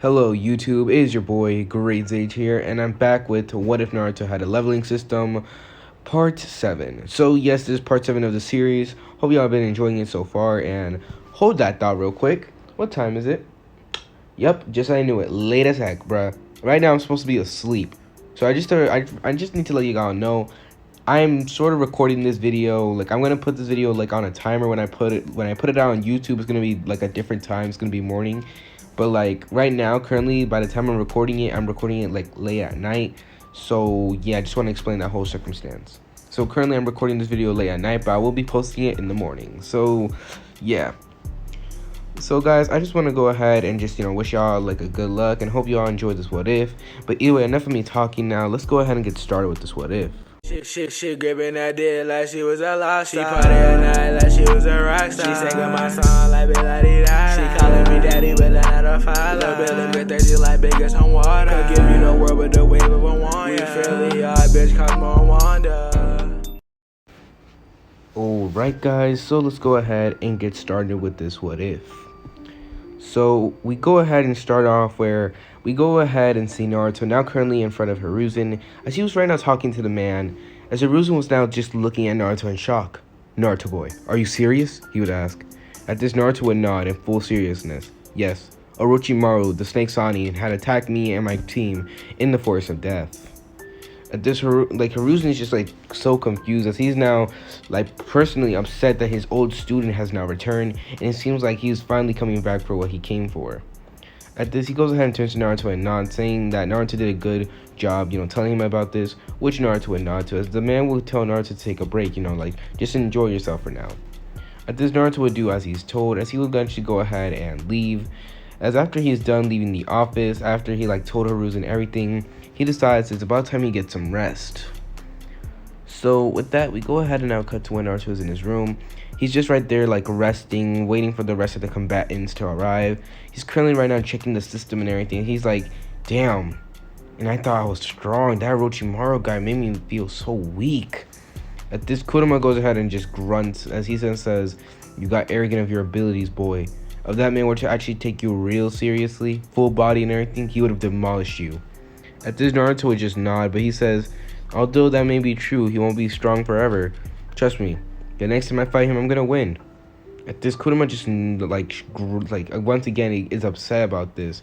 Hello YouTube, it is your boy Grades Age here, and I'm back with What If Naruto Had a Leveling System, Part 7. So yes, this is Part 7 of the series. Hope y'all have been enjoying it so far, and hold that thought real quick. What time is it? Yep, just I knew it. Late as heck, bruh. Right now I'm supposed to be asleep. So I just need to let you all know I'm sort of recording this video. Like I'm gonna put this video like on a timer when I put it out on YouTube. It's gonna be like a different time. It's gonna be morning. But like right now, currently, by the time I'm recording it like late at night. So yeah, I just want to explain that whole circumstance. So currently I'm recording this video late at night, but I will be posting it in the morning. So yeah. So guys, I just want to go ahead and just, wish y'all like a good luck and hope y'all enjoyed this what if. But anyway, enough of me talking now. Let's go ahead and get started with this what if. She gripping that dick like she was a lost star. She party at night like she was a rock star. She singing my song like Bella-dee-da. She calling me daddy, but not a father. Little Billy bit thirsty like big as some water. Could give you the world with the wave of a wand. You feel me? Bitch, Cosmo Wanda. Alright guys, so let's go ahead and get started with this what if. So we go ahead and start off where we go ahead and see Naruto now currently in front of Hiruzen as he was right now talking to the man, as Hiruzen was now just looking at Naruto in shock. "Naruto boy, are you serious?" he would ask. At this, Naruto would nod in full seriousness. "Yes, Orochimaru, the Snake Sani, had attacked me and my team in the Forest of Death." At this, Hiruzen is just like so confused as he's now like personally upset that his old student has now returned, and it seems like he's finally coming back for what he came for. At this, he goes ahead and turns to Naruto and nods, saying that Naruto did a good job, telling him about this, which Naruto would nod to, as the man will tell Naruto to take a break, like just enjoy yourself for now. At this, Naruto would do as he's told, as he will eventually go ahead and leave. As after he's done leaving the office, after he told Hiruzen everything, he decides it's about time he gets some rest. So with that, we go ahead and now cut to when Naruto is in his room. He's just right there resting, waiting for the rest of the combatants to arrive. He's currently right now checking the system and everything. He's like, damn, and I thought I was strong. That Orochimaru guy made me feel so weak. At this, Kurama goes ahead and just grunts as he says, "You got arrogant of your abilities, boy. If that man were to actually take you real seriously, full body and everything, he would have demolished you." At this, Naruto would just nod, but he says, "Although that may be true, he won't be strong forever. Trust me, the next time I fight him, I'm gonna win." At this, Kurama just once again he is upset about this,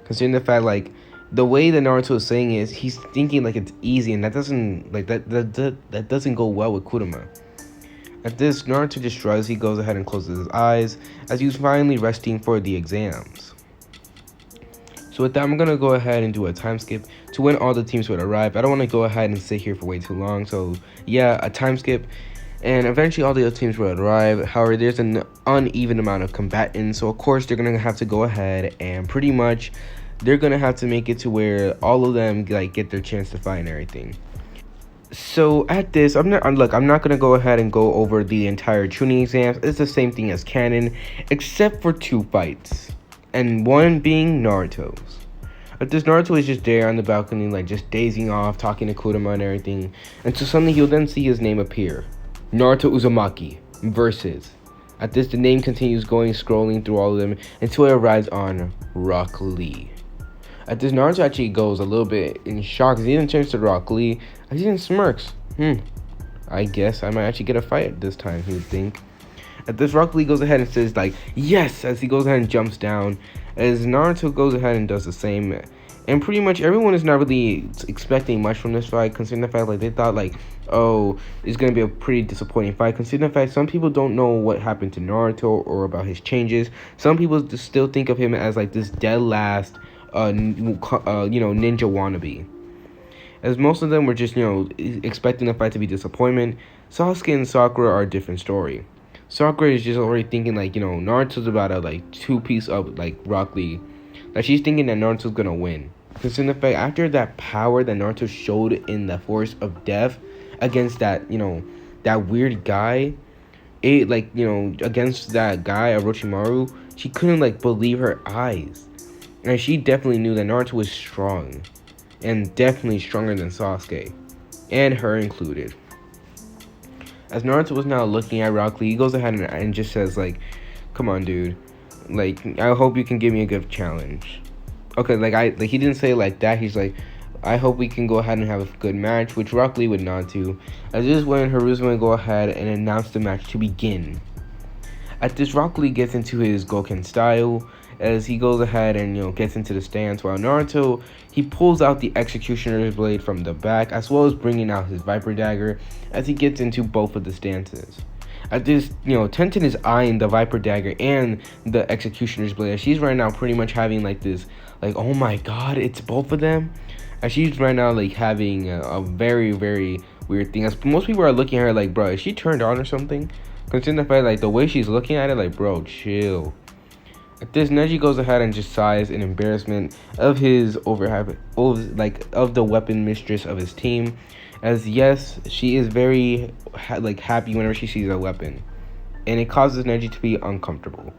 considering the fact the way that Naruto is saying it is he's thinking it's easy, and that doesn't that doesn't go well with Kurama. At this, Naruto just shrugs. He goes ahead and closes his eyes as he's finally resting for the exams. So with that, I'm going to go ahead and do a time skip to when all the teams would arrive. I don't want to go ahead and sit here for way too long. So yeah, a time skip. And eventually all the other teams would arrive. However, there's an uneven amount of combatants. So of course, they're going to have to go ahead and pretty much they're going to have to make it to where all of them get their chance to fight and everything. So at this, I'm not going to go ahead and go over the entire tuning exams. It's the same thing as canon, except for 2 fights. And one being Naruto's. At this, Naruto is just there on the balcony, just dazing off, talking to Kurama and everything. And so suddenly he'll then see his name appear. Naruto Uzumaki versus. At this, the name continues scrolling through all of them until it arrives on Rock Lee. At this, Naruto actually goes a little bit in shock as he then turns to Rock Lee as he then smirks. I guess I might actually get a fight this time, he would think. At this, Rock Lee goes ahead and says yes, as he goes ahead and jumps down, as Naruto goes ahead and does the same. And pretty much everyone is not really expecting much from this fight, considering the fact they thought oh, it's gonna be a pretty disappointing fight, considering the fact some people don't know what happened to Naruto or about his changes. Some people just still think of him as this dead last ninja wannabe, as most of them were just expecting the fight to be disappointment. Sasuke and Sakura are a different story. Sakura is just already thinking Naruto's about to 2-piece up Rock Lee. She's thinking that Naruto's gonna win. Considering the fact after that power that Naruto showed in the Forest of Death against that that weird guy, against that guy Orochimaru, she couldn't believe her eyes. And she definitely knew that Naruto was strong. And definitely stronger than Sasuke. And her included. As Naruto was now looking at Rock Lee, he goes ahead and just says, "Come on, dude. I hope you can give me a good challenge." Okay, he didn't say it like that. He's like, I hope we can go ahead and have a good match, which Rock Lee would nod to. As this is when Hiruzen would go ahead and announce the match to begin. At this, Rock Lee gets into his Goken style as he goes ahead and gets into the stance, while Naruto, he pulls out the Executioner's Blade from the back, as well as bringing out his Viper Dagger as he gets into both of the stances. At this, Tenten is eyeing the Viper Dagger and the Executioner's Blade, as she's right now pretty much having this, oh my god, it's both of them. As she's right now having a very, very weird thing. As most people are looking at her like, bro, is she turned on or something? Considering the fact, the way she's looking at it, bro, chill. At this, Neji goes ahead and just sighs in embarrassment of his of the weapon mistress of his team. As yes, she is very happy whenever she sees a weapon, and it causes Neji to be uncomfortable.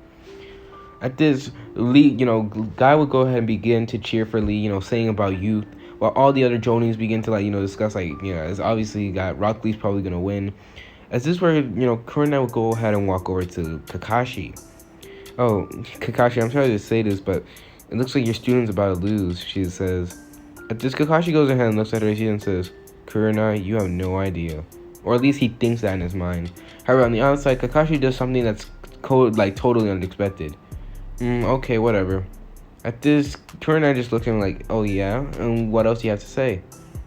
At this, Lee, Guy would go ahead and begin to cheer for Lee, saying about youth, while all the other Jonins begin to discuss it's obviously got Rock Lee's probably gonna win. As this where Kurina would go ahead and walk over to Kakashi. Oh, Kakashi, I'm sorry to say this, but it looks like your student's about to lose, she says. At this, Kakashi goes ahead and looks at her and says, Kurina, you have no idea. Or at least he thinks that in his mind. However, on the outside, Kakashi does something that's totally unexpected. Okay, whatever. At this, Kurina just looks at him like, oh yeah? And what else do you have to say?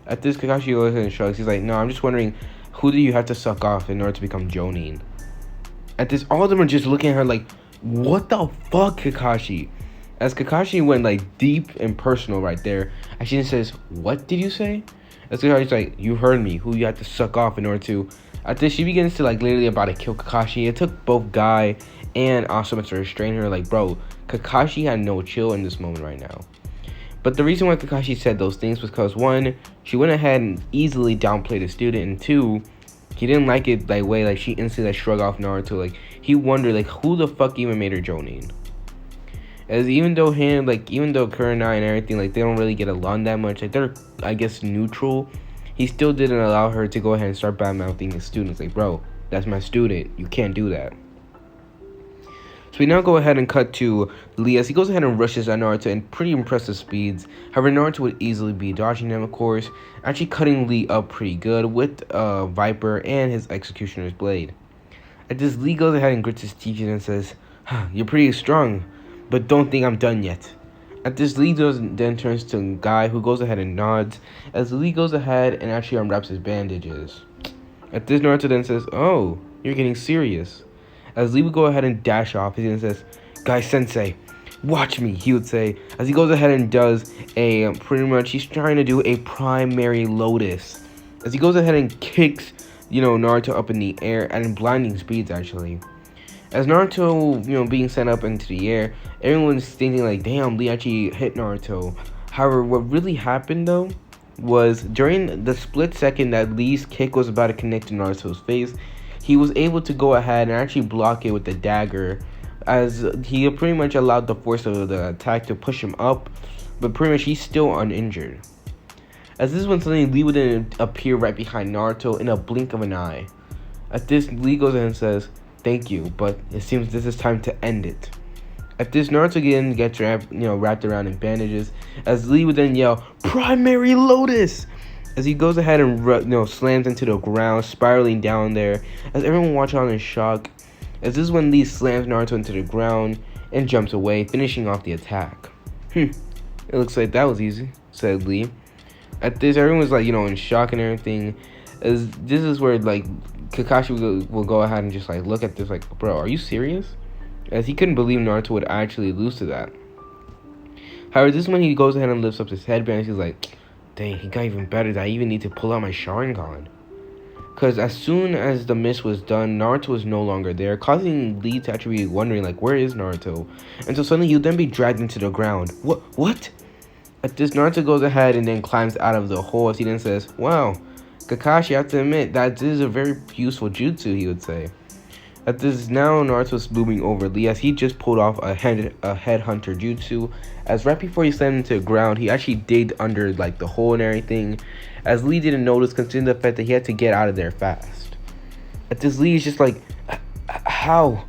At this, Kakashi goes ahead and shrugs. He's like, no, I'm just wondering, who do you have to suck off in order to become Jonin? At this, all of them are just looking at her like, what the fuck, Kakashi? As Kakashi went deep and personal right there, and she says, what did you say? As Kakashi's like, you heard me, who you have to suck off in order to... At this, she begins to literally about to kill Kakashi. It took both Guy and Asuma to restrain her. Bro, Kakashi had no chill in this moment right now. But the reason why Kakashi said those things was because, one, she went ahead and easily downplayed a student, and two, he didn't like it way she instantly shrugged off Naruto. He wondered who the fuck even made her Jonin. As even though Kurina and everything they don't really get along that much, they're I guess neutral, he still didn't allow her to go ahead and start bad-mouthing his students. Bro, that's my student, you can't do that. So we now go ahead and cut to Lee as he goes ahead and rushes at Naruto in pretty impressive speeds. However, Naruto would easily be dodging him, of course, actually cutting Lee up pretty good with Viper and his Executioner's Blade. At this, Lee goes ahead and grits his teeth and says, you're pretty strong, but don't think I'm done yet. At this, Lee then turns to Guy, who goes ahead and nods, as Lee goes ahead and actually unwraps his bandages. At this, Naruto then says, oh, you're getting serious. As Lee would go ahead and dash off, he then says, Guy Sensei, watch me, he would say, as he goes ahead and does he's trying to do a primary lotus. As he goes ahead and kicks, Naruto up in the air at blinding speeds, actually. As Naruto, being sent up into the air, everyone's thinking damn, Lee actually hit Naruto. However, what really happened, though, was during the split second that Lee's kick was about to connect to Naruto's face, he was able to go ahead and actually block it with the dagger, as he pretty much allowed the force of the attack to push him up, but pretty much he's still uninjured. As this is when suddenly Lee would then appear right behind Naruto in a blink of an eye. At this, Lee goes in and says, thank you, but it seems this is time to end it. At this, Naruto again gets wrapped around in bandages, as Lee would then yell, primary lotus! As he goes ahead and slams into the ground, spiraling down there, as everyone watches on in shock. As this is when Lee slams Naruto into the ground and jumps away, finishing off the attack. It looks like that was easy, said Lee. At this, everyone's in shock and everything. As this is where Kakashi will go ahead and just look at this bro, are you serious? As he couldn't believe Naruto would actually lose to that. However, this is when he goes ahead and lifts up his headband and he's like, dang, he got even better. I even need to pull out my Sharingan. Because as soon as the mist was done, Naruto was no longer there, causing Lee to actually be wondering, where is Naruto? And so suddenly he would then be dragged into the ground. What? At this, Naruto goes ahead and then climbs out of the hole as he then says, wow, Kakashi, I have to admit, that this is a very useful jutsu, he would say. At this, now Naruto's moving over Lee as he just pulled off a headhunter jutsu, as right before he slammed into the ground, he actually digged under the hole and everything, as Lee didn't notice considering the fact that he had to get out of there fast. At this, Lee is just how?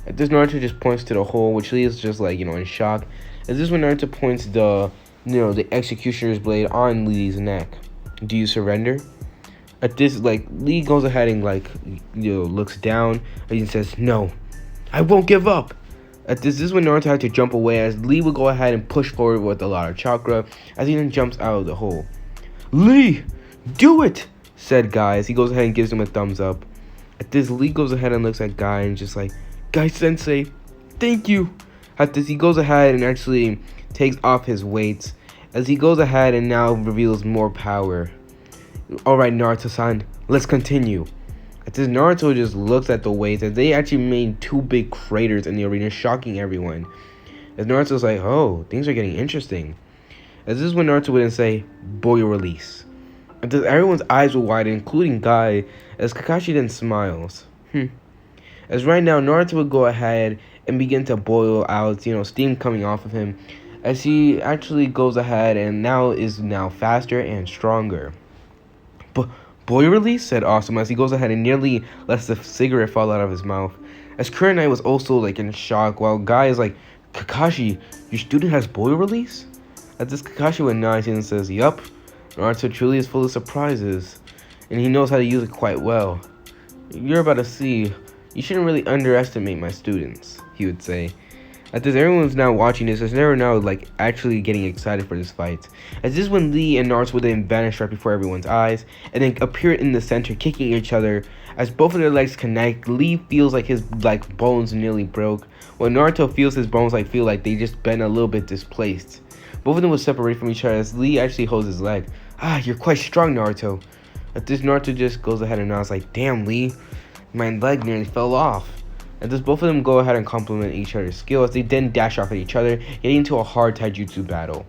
At this, Naruto just points to the hole, which Lee is just in shock, As this when Naruto points the executioner's blade on Lee's neck. Do you surrender? At this, Lee goes ahead and looks down and he says, "No, I won't give up." At this is when Naruto had to jump away, as Lee would go ahead and push forward with a lot of chakra as he then jumps out of the hole. "Lee, do it!" said Guy as he goes ahead and gives him a thumbs up. At this, Lee goes ahead and looks at Guy and just like, "Guy Sensei, thank you." At this, he goes ahead and actually takes off his weights as he goes ahead and now reveals more power. "Alright, Naruto-san, let's continue." At this, Naruto just looks at the weights as they actually made two big craters in the arena, shocking everyone. As Naruto's like, "Oh, things are getting interesting." As this is when Naruto would then say, "Boil release." At this, everyone's eyes will widen, including Guy, as Kakashi then smiles. As right now, Naruto would go ahead and begin to boil out, steam coming off of him, as he actually goes ahead and is faster and stronger. "Boy release?" said Awesome as he goes ahead and nearly lets the cigarette fall out of his mouth. As Kurenai was also in shock, while Guy is like, "Kakashi, your student has boy release?" At this, Kakashi would nod and says, "Yup, Naruto truly is full of surprises, and he knows how to use it quite well. You're about to see, you shouldn't really underestimate my students," he would say. At this, everyone's now watching this as they're now actually getting excited for this fight. As this is when Lee and Naruto would then vanish right before everyone's eyes and then appear in the center, kicking each other. As both of their legs connect, Lee feels like his bones nearly broke, while Naruto feels his bones feel like they just been a little bit displaced. Both of them will separate from each other as Lee actually holds his leg. "Ah, you're quite strong, Naruto." At this, Naruto just goes ahead and nods like, "Damn, Lee, my leg nearly fell off." And thus both of them go ahead and compliment each other's skill as they then dash off at each other, getting into a hard taijutsu battle.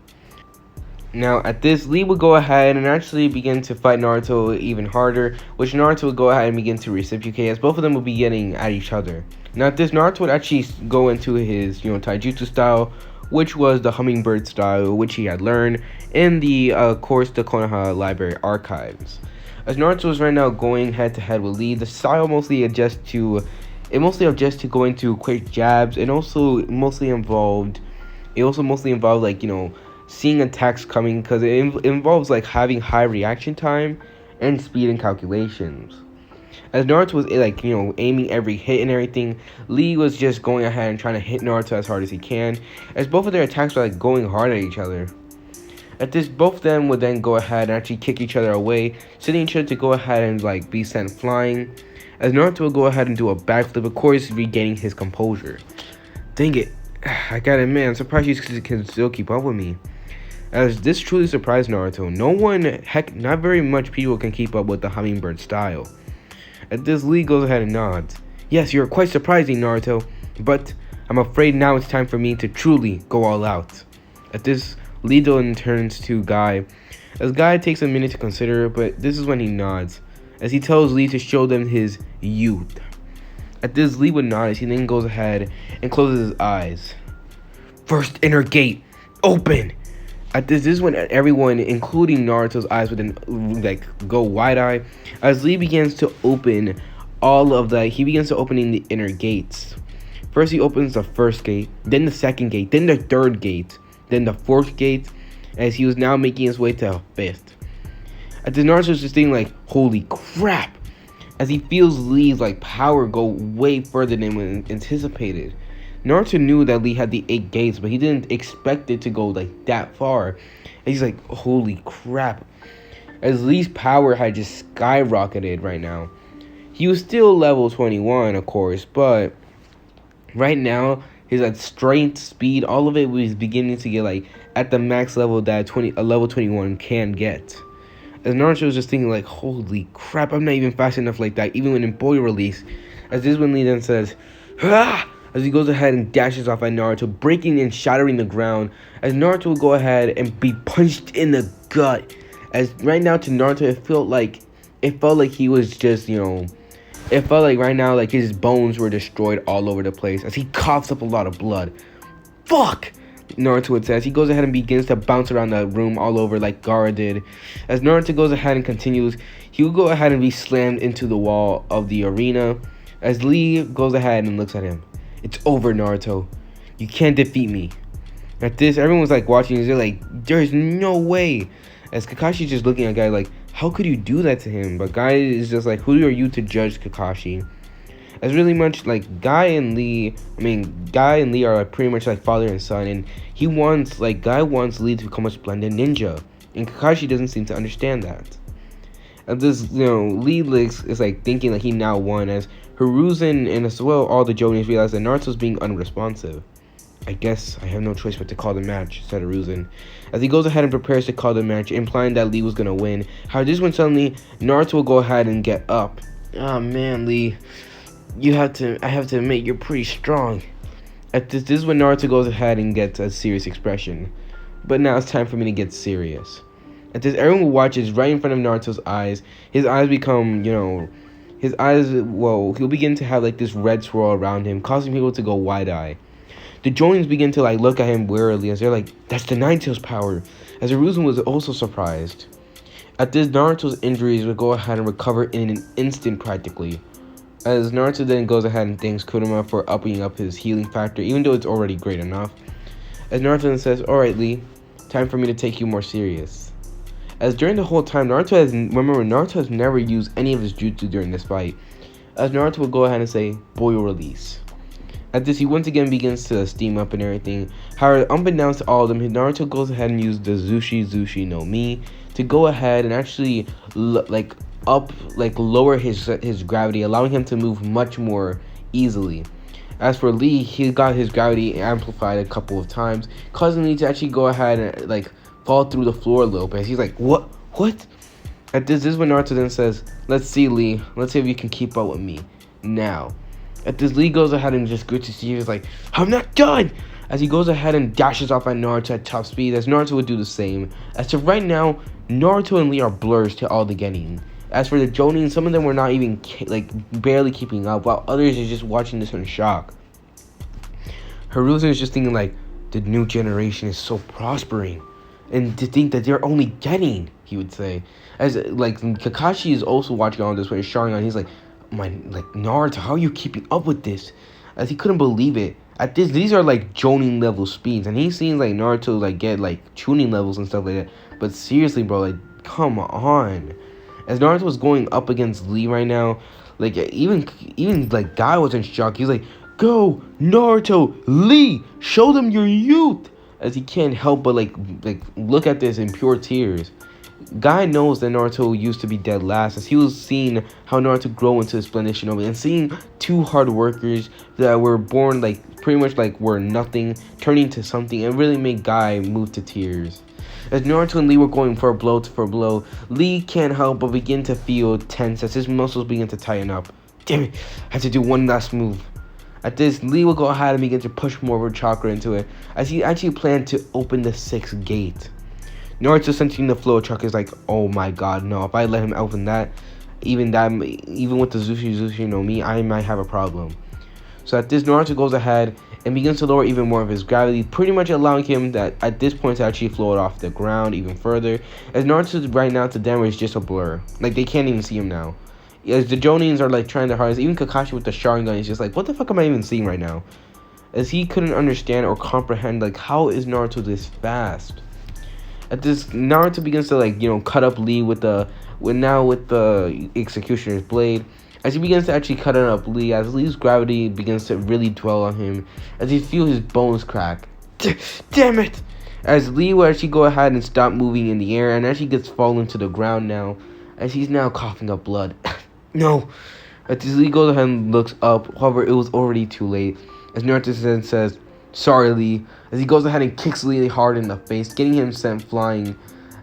Now at this, Lee would go ahead and actually begin to fight Naruto even harder, which Naruto would go ahead and begin to reciprocate as both of them would be getting at each other. Now at this, Naruto would actually go into his taijutsu style, which was the hummingbird style, which he had learned in the course the Konoha Library archives. As Naruto is right now going head to head with Lee, the style mostly adjusts to going to quick jabs, and also mostly involved seeing attacks coming, because it involves having high reaction time and speed and calculations. As Naruto was aiming every hit and everything, Lee was just going ahead and trying to hit Naruto as hard as he can, as both of their attacks were going hard at each other. At this, both of them would then go ahead and actually kick each other away, sending each other to go ahead and be sent flying. As Naruto will go ahead and do a backflip, of course regaining his composure. "Dang it, I gotta admit, I'm surprised you can still keep up with me." As this truly surprised Naruto. Not very much people can keep up with the hummingbird style. At this, Lee goes ahead and nods. "Yes, you're quite surprising, Naruto, but I'm afraid now it's time for me to truly go all out." At this, Lee then turns to Guy, as Guy takes a minute to consider, but this is when he nods, as he tells Lee to show them his youth. At this, Lee would nod as he then goes ahead and closes his eyes. "First inner gate, open!" At this is when everyone, including Naruto's eyes, would then go wide-eye, as Lee begins to open he begins to opening the inner gates. First, he opens the first gate, then the second gate, then the third gate, then the fourth gate, as he was now making his way to a fifth. At this, Naruto's just thinking "Holy crap!" as he feels Lee's power go way further than anticipated. Naruto knew that Lee had the 8 gates, but he didn't expect it to go that far. And he's "Holy crap!" As Lee's power had just skyrocketed right now. He was still level 21, of course, but right now his strength, speed, all of it was beginning to get at the max level that a level 21 can get. As Naruto was just thinking "Holy crap, I'm not even fast enough like that, even when in boy release." As this when Lee then says, "Ah!" as he goes ahead and dashes off at Naruto, breaking and shattering the ground, as Naruto will go ahead and be punched in the gut. As right now to Naruto, it felt like he was just, it felt right now his bones were destroyed all over the place, as he coughs up a lot of blood. "Fuck!" Naruto would say, as he goes ahead and begins to bounce around the room all over like Gaara did. As Naruto goes ahead and continues, he will go ahead and be slammed into the wall of the arena, as Lee goes ahead and looks at him. "It's over, Naruto. You can't defeat me." At this, everyone's like watching. They're like, "There's no way." As Kakashi's just looking at Guy like, "How could you do that to him?" But Guy is just like, "Who are you to judge Kakashi?" It's really much like Guy and Lee are like pretty much like father and son, and Guy wants Lee to become a splendid ninja, and Kakashi doesn't seem to understand that. And this, Lee is like thinking like he now won, as Hiruzen and as well all the Jonins realize that Naruto's being unresponsive. "I guess I have no choice but to call the match," said Hiruzen, as he goes ahead and prepares to call the match, implying that Lee was gonna win. However, this one suddenly Naruto will go ahead and get up. "Oh man, Lee. I have to admit, you're pretty strong." At this is when Naruto goes ahead and gets a serious expression. "But now it's time for me to get serious." At this, everyone watches right in front of Naruto's eyes. His eyes become, he'll begin to have like this red swirl around him, causing people to go wide-eye. The Jonins begin to like look at him warily, as they're like, "That's the Nine Tails power," as Hiruzen was also surprised. At this, Naruto's injuries will go ahead and recover in an instant practically. As Naruto then goes ahead and thanks Kurama for upping up his healing factor, even though it's already great enough. As Naruto then says, "Alright Lee, time for me to take you more serious." As during the whole time, Naruto has never used any of his jutsu during this fight. As Naruto will go ahead and say, "Boil release." At this, he once again begins to steam up and everything. However, unbeknownst to all of them, Naruto goes ahead and uses the Zushi no Mi to go ahead and actually lower his gravity, allowing him to move much more easily. As for Lee, he got his gravity amplified a couple of times, causing Lee to actually go ahead and fall through the floor a little bit. He's like, "What? At this is when Naruto then says, "Let's see, Lee. Let's see if you can keep up with me now." At this, Lee goes ahead and just grits his teeth. He's like, "I'm not done!" As he goes ahead and dashes off at Naruto at top speed, as Naruto would do the same. As to right now, Naruto and Lee are blurs to all the getting. As for the Jonin, some of them were not even barely keeping up, while others are just watching this in shock. Hiruzen is just thinking like, the new generation is so prospering, and to think that they're only getting, he would say. As Kakashi is also watching all this with Sharingan, he's like, "Naruto, how are you keeping up with this?" As he couldn't believe it. At this, these are Jonin level speeds, and he's seen Naruto get tuning levels and stuff like that. But seriously, bro, come on. As Naruto was going up against Lee right now, even Guy was in shock. He's like, "Go, Naruto, Lee, show them your youth." As he can't help but look at this in pure tears. Guy knows that Naruto used to be dead last, as he was seeing how Naruto grow into a splendid shinobi, and seeing two hard workers that were born pretty much were nothing, turning to something, and really made Guy move to tears. As Naruto and Lee were going for blow, Lee can't help but begin to feel tense as his muscles begin to tighten up. "Damn it, I have to do one last move." At this, Lee will go ahead and begin to push more of her chakra into it, as he actually planned to open the 6th gate. Naruto, sensing the flow of chakra, is like, "Oh my god, no, if I let him open that, even with the Zushi no Mi, I might have a problem." So at this, Naruto goes ahead and begins to lower even more of his gravity, pretty much allowing him that at this point to actually float off the ground even further. As Naruto right now to them is just a blur. They can't even see him now. As the Jonins are trying their hardest, even Kakashi with the Sharingan is just like, "What the fuck am I even seeing right now?" As he couldn't understand or comprehend how is Naruto this fast. At this, Naruto begins to cut up Lee with the executioner's blade. As he begins to actually cut up Lee, as Lee's gravity begins to really dwell on him, as he feels his bones crack. Damn it! As Lee will actually go ahead and stop moving in the air, and actually gets fallen to the ground now, as he's now coughing up blood. No! As Lee goes ahead and looks up, however, it was already too late. As Naruto then says, "Sorry, Lee," as he goes ahead and kicks Lee hard in the face, getting him sent flying.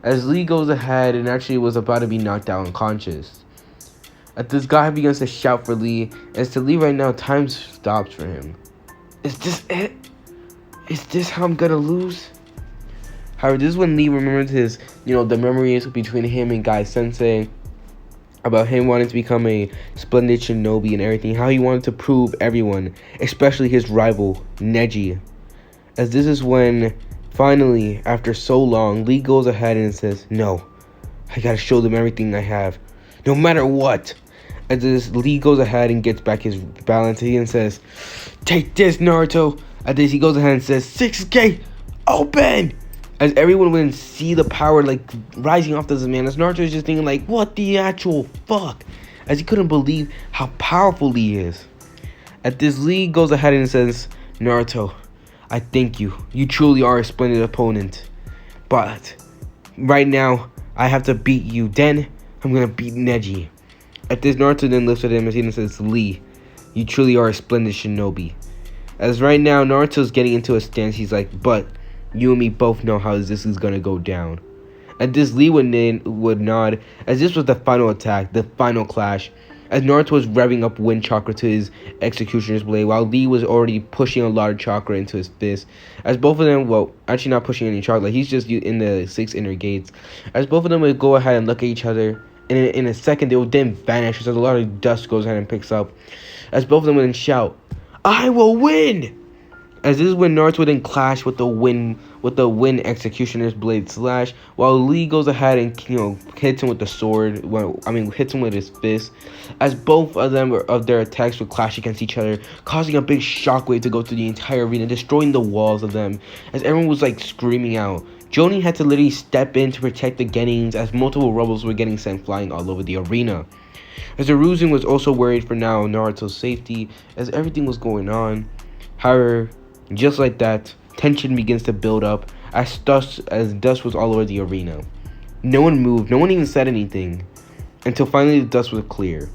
As Lee goes ahead and actually was about to be knocked out unconscious. As this guy begins to shout for Lee, as to Lee right now, time stops for him. Is this it? Is this how I'm gonna lose? However, this is when Lee remembers his, the memories between him and Guy Sensei, about him wanting to become a splendid shinobi and everything, how he wanted to prove everyone, especially his rival, Neji. As this is when, finally, after so long, Lee goes ahead and says, "No, I gotta show them everything I have, no matter what." As this, Lee goes ahead and gets back his balance and says, "Take this, Naruto." At this, he goes ahead and says, "6K, open! As everyone wouldn't see the power like rising off this man, as Naruto is just thinking like, what the actual fuck? As he couldn't believe how powerful Lee is. At this, Lee goes ahead and says, Naruto, I thank you. You truly are a splendid opponent. But right now, I have to beat you. Then I'm gonna beat Neji. At this, Naruto then looks at him and says, Lee, you truly are a splendid shinobi. As right now, Naruto's getting into a stance. He's like, but you and me both know how this is gonna go down. At this, Lee would nod, as this was the final attack, the final clash, as Naruto was revving up wind chakra to his executioner's blade, while Lee was already pushing a lot of chakra into his fist. As both of them, well, actually not pushing any chakra, he's just in the 6 inner gates. As both of them would go ahead and look at each other, and in a second they would then vanish, as a lot of dust goes ahead and picks up. As both of them would then shout, I will win! As this is when Naruto would then clash with the wind executioner's blade slash, while Lee goes ahead and hits him with the sword. Hits him with his fist. As both of them of their attacks would clash against each other, causing a big shockwave to go through the entire arena, destroying the walls of them. As everyone was like screaming out, Jonin had to literally step in to protect the Genins, as multiple rebels were getting sent flying all over the arena. As Hiruzen was also worried for now Naruto's safety, as everything was going on. However, just like that, tension begins to build up as dust was all over the arena. No one moved, no one even said anything, until finally the dust was clear.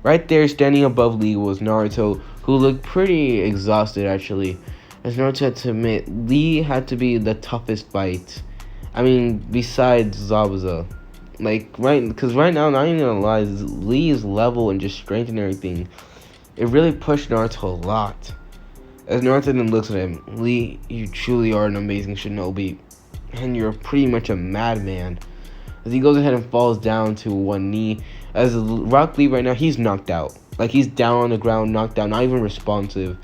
Right there, standing above Lee, was Naruto, who looked pretty exhausted actually. As Naruto had to admit, Lee had to be the toughest fight. Besides Zabuza. Because right now, not even gonna lie, Lee's level and just strength and everything, it really pushed Naruto a lot. As Naruto then looks at him, Lee, you truly are an amazing shinobi, and you're pretty much a madman. As he goes ahead and falls down to one knee, as Rock Lee right now, he's knocked out. Like, he's down on the ground, knocked out, not even responsive.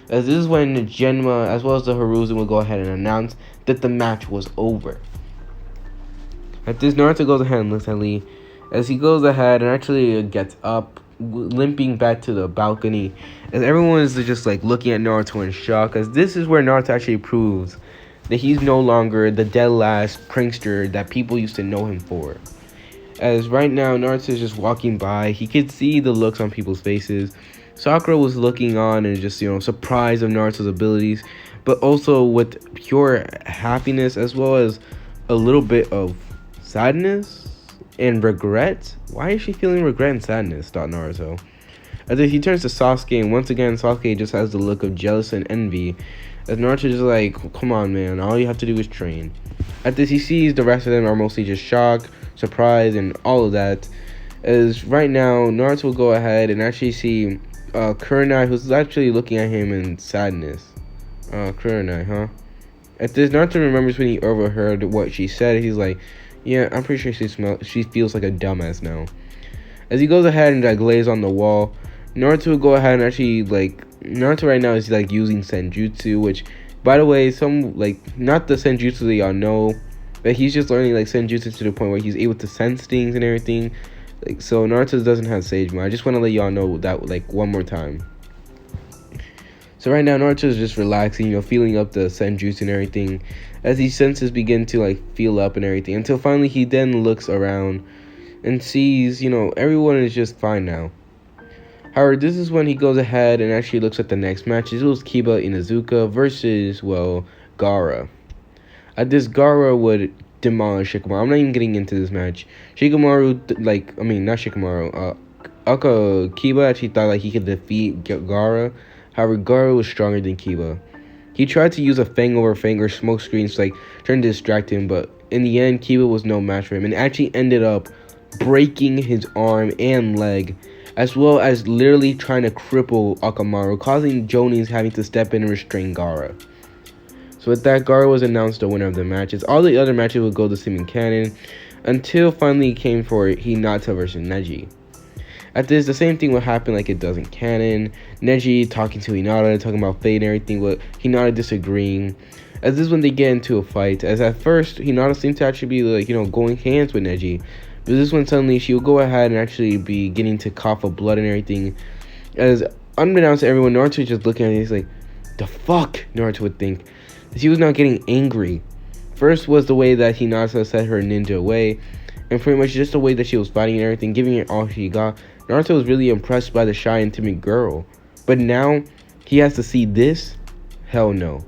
As this is when Genma, as well as the Hiruzen, will go ahead and announce that the match was over. At this, Naruto goes ahead and looks at Lee, as he goes ahead and actually gets up, limping back to the balcony, as everyone is just like looking at Naruto in shock, as this is where Naruto actually proves that he's no longer the dead last prankster that people used to know him for. As right now Naruto is just walking by, he could see the looks on people's faces. Sakura was looking on and just surprised of Naruto's abilities, but also with pure happiness, as well as a little bit of sadness and regret. Why is she feeling regret and sadness? Thought Naruto. As he turns to Sasuke, and once again Sasuke just has the look of jealous and envy. As Naruto just like, come on man, all you have to do is train. At this, he sees the rest of them are mostly just shocked, surprised, and all of that. As right now Naruto will go ahead and actually see Kurenai, who's actually looking at him in sadness. Kurenai, huh? At this, Naruto remembers when he overheard what she said. He's like, yeah, I'm pretty sure she feels like a dumbass now. As he goes ahead and lays on the wall, Naruto will go ahead and actually Naruto right now is using Senjutsu, which, by the way, not the Senjutsu that y'all know, but he's just learning Senjutsu to the point where he's able to sense things and everything. So Naruto doesn't have Sage Mode. I just want to let y'all know that one more time. So right now Naruto is just relaxing, feeling up the Senjutsu and everything, as his senses begin to feel up and everything, until finally he then looks around and sees, everyone is just fine now. However, this is when he goes ahead and actually looks at the next match. It was Kiba Inuzuka versus, Gaara. At this, Gaara would demolish Shikamaru. I'm not even getting into this match. Shikamaru, not Shikamaru, Kiba actually thought he could defeat Gaara. However, Gaara was stronger than Kiba. He tried to use a fang over fang or smoke screens trying to distract him, but in the end, Kiba was no match for him and actually ended up breaking his arm and leg, as well as literally trying to cripple Akamaru, causing Jonin having to step in and restrain Gaara. So with that, Gaara was announced the winner of the matches. All the other matches would go the same in canon, until finally it came for Hinata versus Neji. At this, the same thing would happen like it does in canon. Neji talking to Hinata, talking about fate and everything, but Hinata disagreeing. As this is when they get into a fight, as at first, Hinata seemed to actually be going hands with Neji. But this one suddenly, she will go ahead and actually be getting to cough of blood and everything. As unbeknownst to everyone, Naruto is just looking at it, he's like, the fuck, Naruto would think. She was now getting angry. First was the way that Hinata set her ninja away, and pretty much just the way that she was fighting and everything, giving it all she got. Naruto was really impressed by the shy and timid girl. But now, he has to see this? Hell no.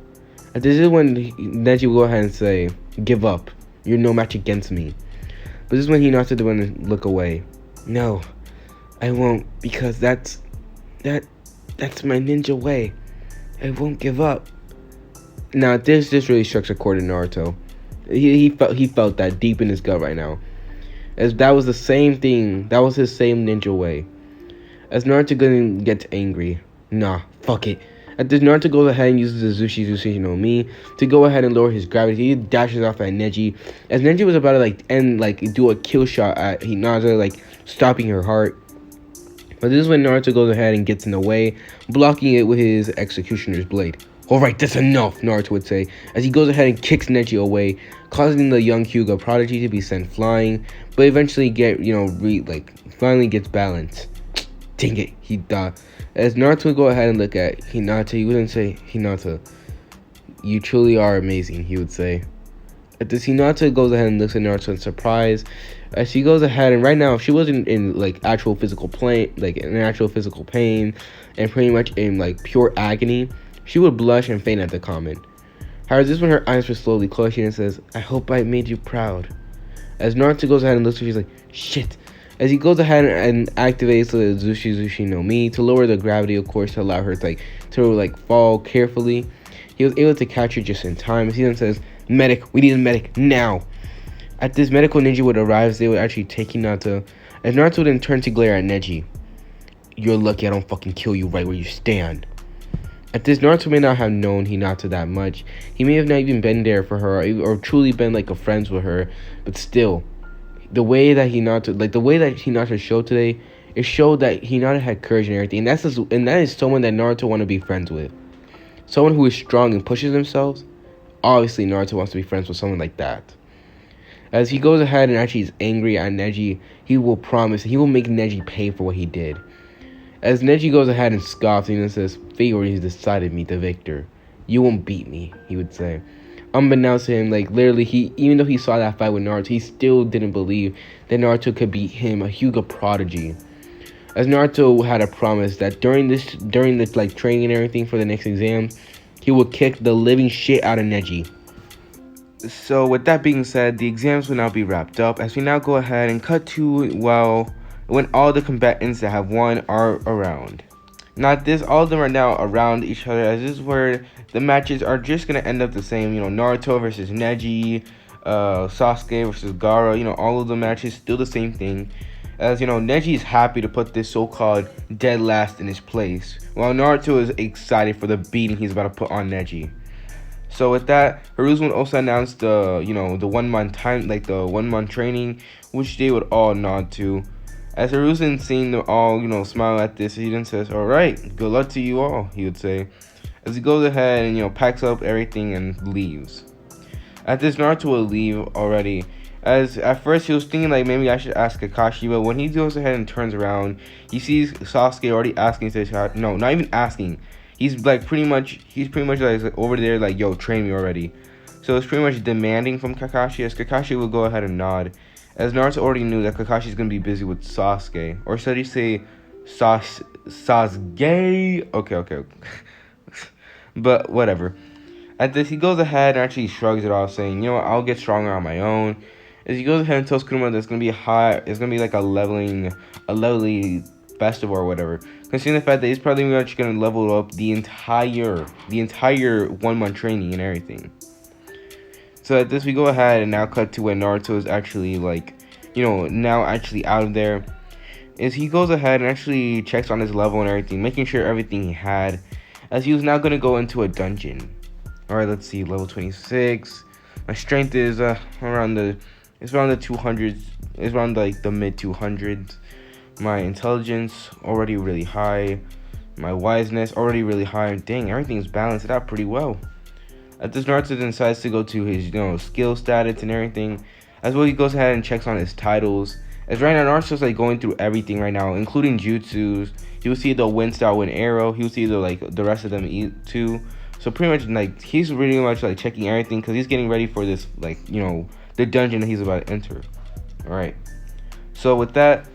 And this is when Neji will go ahead and say, give up. You're no match against me. But this is when Hinata will look away. No, I won't, because that's my ninja way. I won't give up. Now this really struck a chord in Naruto. He felt that deep in his gut right now. As that was the same thing. That was his same ninja way. As Naruto gets angry. Nah, fuck it. As this, Naruto goes ahead and uses the Zushi no Mi to go ahead and lower his gravity. He dashes off at Neji. As Neji was about to do a kill shot at Hinata, stopping her heart. But this is when Naruto goes ahead and gets in the way, blocking it with his executioner's blade. Alright, that's enough, Naruto would say, as he goes ahead and kicks Neji away, causing the young Hyuga prodigy to be sent flying, but eventually finally gets balance. Dang it, he died. As Naruto would go ahead and look at Hinata, he wouldn't say, Hinata, you truly are amazing, he would say. At this, Hinata goes ahead and looks at Naruto in surprise, as she goes ahead, and right now, if she wasn't in actual physical pain, and pretty much in pure agony, she would blush and faint at the comment. However, this is when her eyes were slowly closing and says, I hope I made you proud. As Naruto goes ahead and looks at her, she's like, shit. As he goes ahead and activates the Zushi no Mi to lower the gravity, of course, to allow her to fall carefully. He was able to catch her just in time. As he then says, medic, we need a medic now. At this, medical ninja would arrive, as they would actually take Hinata. As Naruto would then turn to glare at Neji. You're lucky I don't fucking kill you right where you stand. At this, Naruto may not have known Hinata that much. He may have not even been there for her or truly been a friends with her. But still, the way that Hinata showed today, it showed that Hinata had courage and everything. And that is someone that Naruto want to be friends with. Someone who is strong and pushes themselves. Obviously, Naruto wants to be friends with someone like that. As he goes ahead and actually is angry at Neji, he will make Neji pay for what he did. As Neji goes ahead and scoffs and says, fate already decided me the victor. You won't beat me, he would say. Unbeknownst to him, literally, even though he saw that fight with Naruto, he still didn't believe that Naruto could beat him, a Hyuga prodigy. As Naruto had a promise that during the training and everything for the next exam, he would kick the living shit out of Neji. So with that being said, the exams will now be wrapped up, as we now go ahead and cut to, when all the combatants that have won are around. Not this, all of them are now around each other, as this is where the matches are just going to end up the same. Naruto versus Neji, Sasuke versus Gaara, all of the matches still the same thing. As Neji is happy to put this so-called dead last in his place, while Naruto is excited for the beating he's about to put on Neji. So with that, Hiruzen also announced the 1 month time, the 1 month training, which they would all nod to. As Hiruzen seeing them all, smile at this, he then says, alright, good luck to you all, he would say. As he goes ahead and, packs up everything and leaves. At this, Naruto will leave already. As at first he was thinking maybe I should ask Kakashi, but when he goes ahead and turns around, he sees Sasuke already asking to, no, not even asking. He's pretty much over there yo, train me already. So it's pretty much demanding from Kakashi, as Kakashi will go ahead and nod. As Naruto already knew that Kakashi's gonna be busy with Sasuke. Or should he say Sasuke? Okay. But whatever. At this, he goes ahead and actually shrugs it off, saying, I'll get stronger on my own. As he goes ahead and tells Kuruma that it's gonna be a leveling festival or whatever. Considering the fact that he's probably much gonna level up the entire 1 month training and everything. So at this, we go ahead and now cut to when Naruto is actually now actually out of there. Is he goes ahead and actually checks on his level and everything, making sure everything he had, as he was now gonna go into a dungeon. Alright, let's see, level 26. My strength is around the 200s. It's around the mid 200s. My intelligence already really high. My wiseness already really high. Dang, everything's balanced out pretty well. At this, Naruto then decides to go to his skill status and everything. As well, he goes ahead and checks on his titles. As right now, Naruto's going through everything right now, including jutsus. He will see the wind style, wind arrow. He will see the rest of them too. So pretty much like he's really much like checking everything because he's getting ready for this, like, the dungeon that he's about to enter. All right. So with that,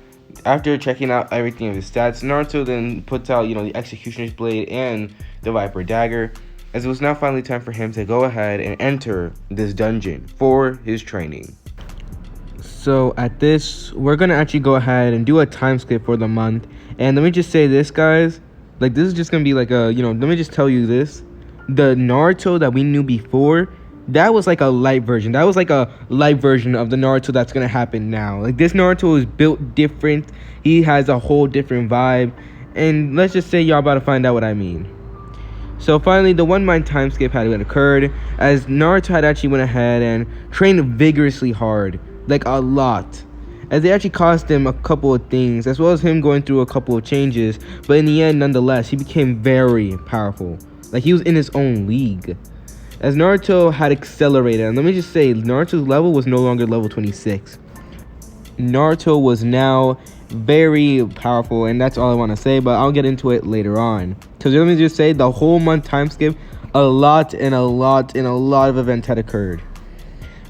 after checking out everything of his stats, Naruto then puts out, the Executioner's Blade and the Viper Dagger, as it was now finally time for him to go ahead and enter this dungeon for his training. So at this, we're going to actually go ahead and do a time skip for the month. And let me just say this, guys. Like, this is just going to be like a, let me just tell you this. The Naruto that we knew before, that was like a light version. That was like a light version of the Naruto that's going to happen now. Like, this Naruto is built different. He has a whole different vibe. And let's just say y'all about to find out what I mean. So finally, the 1 month time skip had occurred, as Naruto had actually went ahead and trained vigorously hard. Like, a lot. As they actually cost him a couple of things, as well as him going through a couple of changes. But in the end, nonetheless, he became very powerful. Like, he was in his own league. As Naruto had accelerated, and let me just say, Naruto's level was no longer level 26. Naruto was now very powerful, and that's all I want to say, but I'll get into it later on. Because let me just say, the whole month time skip, a lot of events had occurred.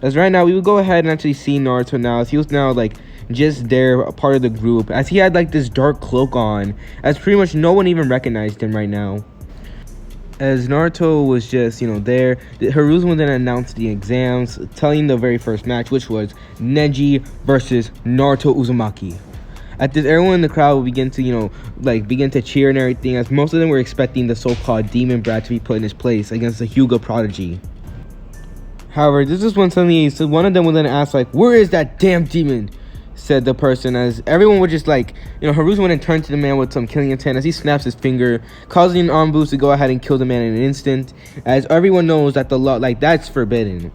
As right now, we will go ahead and actually see Naruto now, as he was now, like, just there, a part of the group, as he had, like, this dark cloak on, as pretty much no one even recognized him right now. As Naruto was just, there, Hiruzen then announced the exams, telling the very first match, which was Neji versus Naruto Uzumaki. At this, everyone in the crowd will begin to, begin to cheer and everything, as most of them were expecting the so-called Demon Brat to be put in his place against the Hyuga Prodigy. However, this is when suddenly, so one of them will then ask, like, where is that damn demon? Said the person, as everyone would just, like, Hiruzen went and turned to the man with some killing intent, as he snaps his finger, causing an arm boost to go ahead and kill the man in an instant, as everyone knows that the law, like, that's forbidden.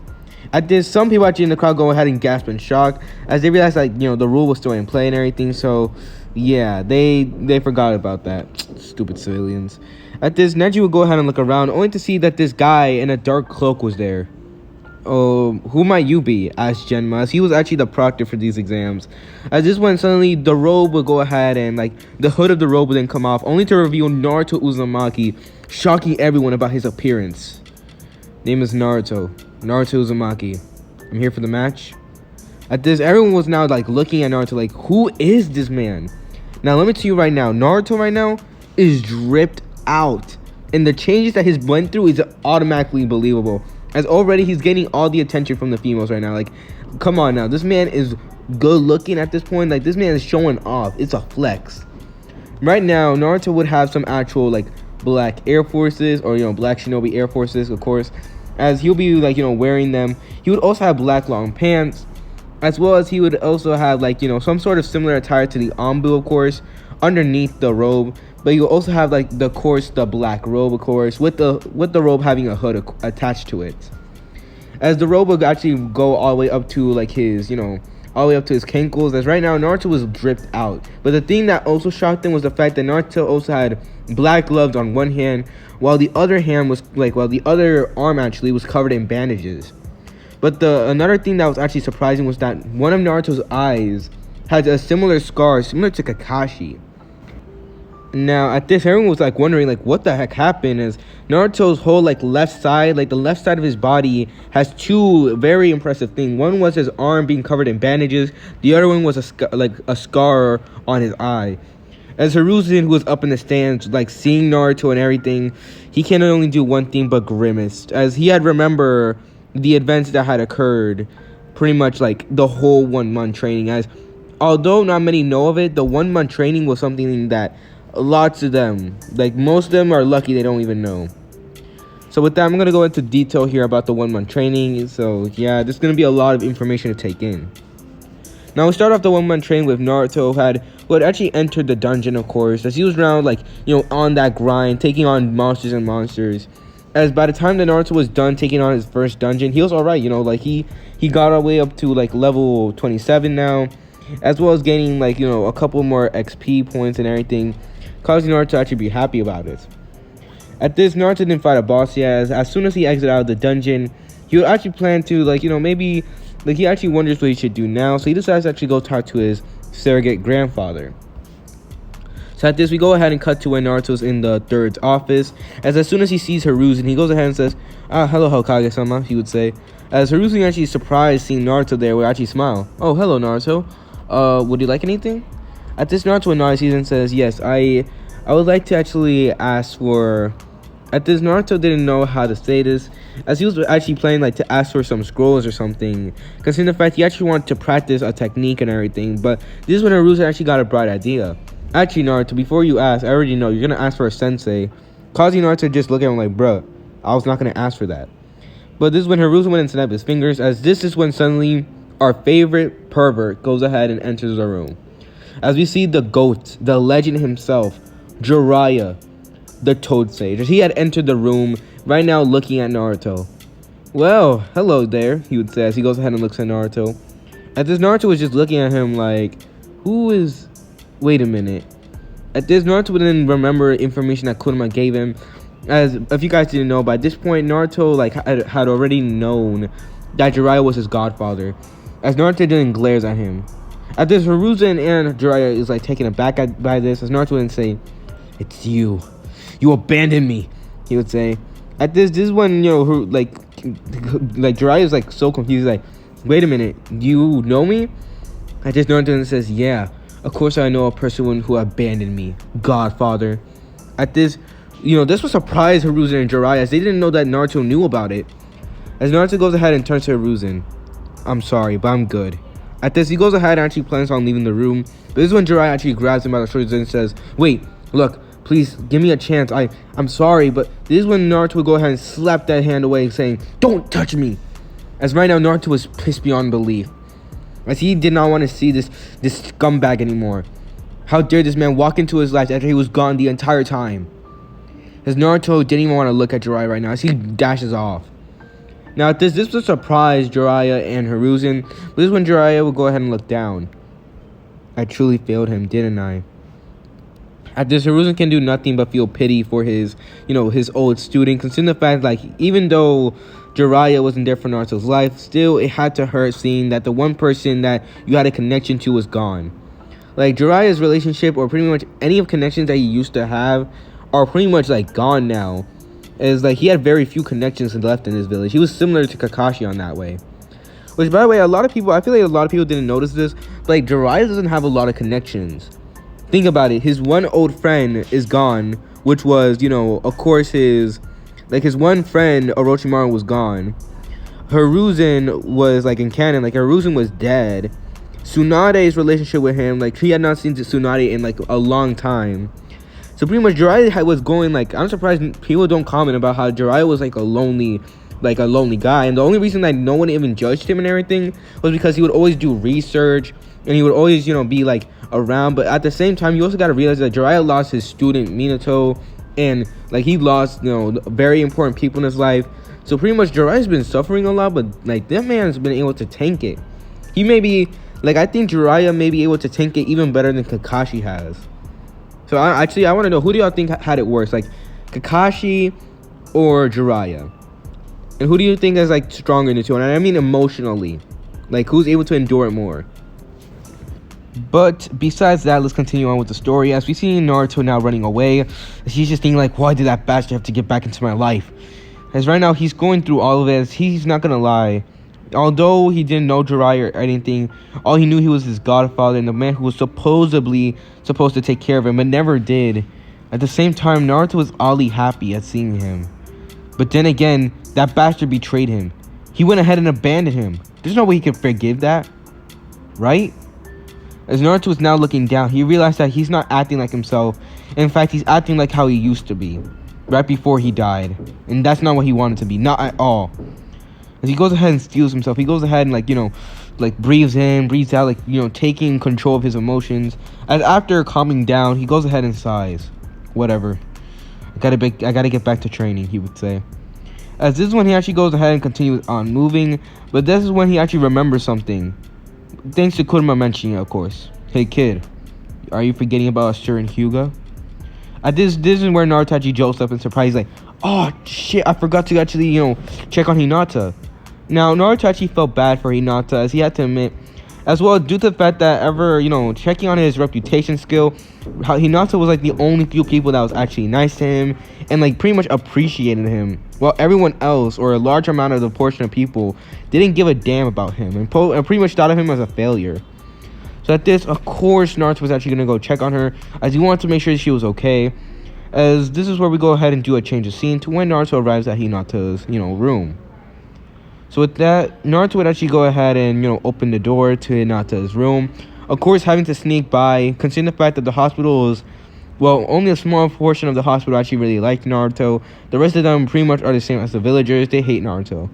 At this, some people actually in the crowd go ahead and gasp in shock, as they realize, like, the rule was still in play and everything, so, yeah, they forgot about that. Stupid civilians. At this, Neji would go ahead and look around, only to see that this guy in a dark cloak was there. Who might you be? Asked Genma, as he was actually the proctor for these exams. As this when suddenly the robe would go ahead and, like, the hood of the robe would then come off, only to reveal Naruto Uzumaki, shocking everyone about his appearance. Name is Naruto Uzumaki. I'm here for the match. At this, everyone was now, like, looking at Naruto like, who is this man? Now, let me tell you right now, Naruto right now is dripped out. And the changes that he's went through is automatically believable. As already he's getting all the attention from the females right now. Like, come on now. This man is good looking at this point. Like, this man is showing off. It's a flex. Right now, Naruto would have some actual, like, black Air Forces, or, black Shinobi Air Forces, of course. As he'll be, like, wearing them. He would also have black long pants. As well as he would also have, like, some sort of similar attire to the Anbu, of course, underneath the robe. But you also have, like, the black robe, of course, with the robe having a hood attached to it. As the robe would actually go all the way up to, like, his, all the way up to his cankles. As right now, Naruto was dripped out. But the thing that also shocked them was the fact that Naruto also had black gloves on one hand, while the other hand was, like, while the other arm actually was covered in bandages. But another thing that was actually surprising was that one of Naruto's eyes had a similar scar, similar to Kakashi. Now, at this, everyone was, like, wondering, like, what the heck happened, as Naruto's whole, like, left side, like, the left side of his body has two very impressive things. One was his arm being covered in bandages. The other one was a scar on his eye. As Hiruzen, who was up in the stands, like, seeing Naruto and everything, he can only do one thing but grimace, as he had remember the events that had occurred pretty much, like, the whole 1 month training, as although not many know of it, the 1 month training was something that lots of them, like, most of them are lucky they don't even know. So with that, I'm going to go into detail here about the 1 month training. So yeah, there's going to be a lot of information to take in. Now we start off the 1 month training with Naruto, who had actually entered the dungeon, of course, as he was around, like, on that grind, taking on monsters and monsters. As by the time that Naruto was done taking on his first dungeon, he was alright, like, he got all the way up to, like, level 27 now, as well as gaining, like, a couple more XP points and everything, causing Naruto to actually be happy about it. At this, Naruto didn't fight a boss yet, as soon as he exited out of the dungeon, he would actually plan to, like, maybe, like, he actually wonders what he should do now, so he decides to actually go talk to his surrogate grandfather. So at this, we go ahead and cut to when Naruto's in the third's office. As soon as he sees Hiruzen, he goes ahead and says, hello, Hokage-sama, he would say. As Hiruzen actually surprised seeing Naruto there, would actually smile. Oh, hello, Naruto. Would you like anything? At this, Naruto acknowledges and says, yes, I would like to actually ask for... At this, Naruto didn't know how to say this, as he was actually planning like to ask for some scrolls or something, considering the fact he actually wanted to practice a technique and everything. But this is when Hiruzen actually got a bright idea. Actually, Naruto, before you ask, I already know you're gonna ask for a sensei, causing Naruto to just look at him like, bruh, I was not gonna ask for that. But this is when Hiruzen went and snapped his fingers, as this is when suddenly our favorite pervert goes ahead and enters the room. As we see the GOAT, the legend himself, Jiraiya, the Toad Sage. He had entered the room, right now looking at Naruto. Well, hello there, he would say as he goes ahead and looks at Naruto. At this, Naruto was just looking at him like, who is... Wait a minute. At this, Naruto would then remember information that Kurama gave him. As if you guys didn't know, by this point, Naruto like had already known that Jiraiya was his godfather. As Naruto then glares at him. At this, Hiruzen and Jiraiya is like taken aback by this, as Naruto would say, it's you. You abandoned me, he would say. At this is when, you know, like Jiraiya is like so confused, like, wait a minute, you know me? At this, Naruto says, yeah, of course I know a person who abandoned me, Godfather. At this, you know, this was surprised Hiruzen and Jiraiya, as they didn't know that Naruto knew about it. As Naruto goes ahead and turns to Hiruzen, I'm sorry, but I'm good. At this, he goes ahead and actually plans on leaving the room. But this is when Jiraiya actually grabs him by the shoulders and says, wait, look, please, give me a chance. I'm sorry, but this is when Naruto would go ahead and slap that hand away, saying, don't touch me. As right now, Naruto was pissed beyond belief, as he did not want to see this scumbag anymore. How dare this man walk into his life after he was gone the entire time? As Naruto didn't even want to look at Jiraiya right now, as he dashes off. Now, this was a surprise Jiraiya and Hiruzen, but this is when Jiraiya would go ahead and look down. I truly failed him, didn't I? At this, Hiruzen can do nothing but feel pity for his, you know, his old student, considering the fact, like, even though Jiraiya wasn't there for Naruto's life, still, it had to hurt seeing that the one person that you had a connection to was gone. Like, Jiraiya's relationship, or pretty much any of connections that he used to have, are pretty much, like, gone now. As, like, he had very few connections left in his village. He was similar to Kakashi on that way. Which, by the way, I feel like a lot of people didn't notice this, but, like, Jiraiya doesn't have a lot of connections. Think about it. His one old friend is gone, which was, you know, of course his one friend, Orochimaru, was gone. Hiruzen was, like, in canon, like, Hiruzen was dead. Tsunade's relationship with him, like, he had not seen Tsunade in, like, a long time. So pretty much Jiraiya was going, like, I'm surprised people don't comment about how Jiraiya was, like, a lonely guy. And the only reason that no one even judged him and everything was because he would always do research, and he would always, you know, be, like, around. But at the same time, you also got to realize that Jiraiya lost his student Minato, and, like, he lost, you know, very important people in his life. So pretty much Jiraiya's been suffering a lot, but, like, that man's been able to tank it. He may be, like, I think Jiraiya may be able to tank it even better than Kakashi has. So I want to know, who do y'all think had it worse, like Kakashi or Jiraiya? And who do you think is, like, stronger in the two? And I mean emotionally, like, who's able to endure it more? But besides that, let's continue on with the story. As we see Naruto now running away, he's just thinking, like, why did that bastard have to get back into my life? As right now he's going through all of this, he's not gonna lie. Although he didn't know Jiraiya or anything, all he knew, he was his godfather and the man who was supposedly supposed to take care of him, but never did. At the same time, Naruto was oddly happy at seeing him. But then again, that bastard betrayed him. He went ahead and abandoned him. There's no way he could forgive that, right? As Naruto was now looking down, he realized that he's not acting like himself. In fact, he's acting like how he used to be, right before he died. And that's not what he wanted to be, not at all. As he goes ahead and steals himself, he goes ahead and, like, you know, like, breathes in, breathes out, like, you know, taking control of his emotions. And after calming down, he goes ahead and sighs. Whatever. I gotta get back to training, he would say. As this is when he actually goes ahead and continues on moving, but this is when he actually remembers something. Thanks to Kurama mentioning it, of course. Hey kid, are you forgetting about a certain Hyuga? At this is where Naruto actually jolts up in surprise, like, oh shit, I forgot to actually, you know, check on Hinata. Now, Naruto actually felt bad for Hinata, as he had to admit, As well, due to the fact that checking on his reputation skill, how Hinata was like the only few people that was actually nice to him and like pretty much appreciated him, while everyone else, or a large amount of the portion of people, didn't give a damn about him and pretty much thought of him as a failure. So at this, of course, Naruto was actually gonna go check on her, as he wanted to make sure she was okay. As this is where we go ahead and do a change of scene to when Naruto arrives at Hinata's, room. So with that, Naruto would actually go ahead and, open the door to Hinata's room. Of course, having to sneak by, considering the fact that the hospital is, well, only a small portion of the hospital actually really liked Naruto. The rest of them pretty much are the same as the villagers. They hate Naruto.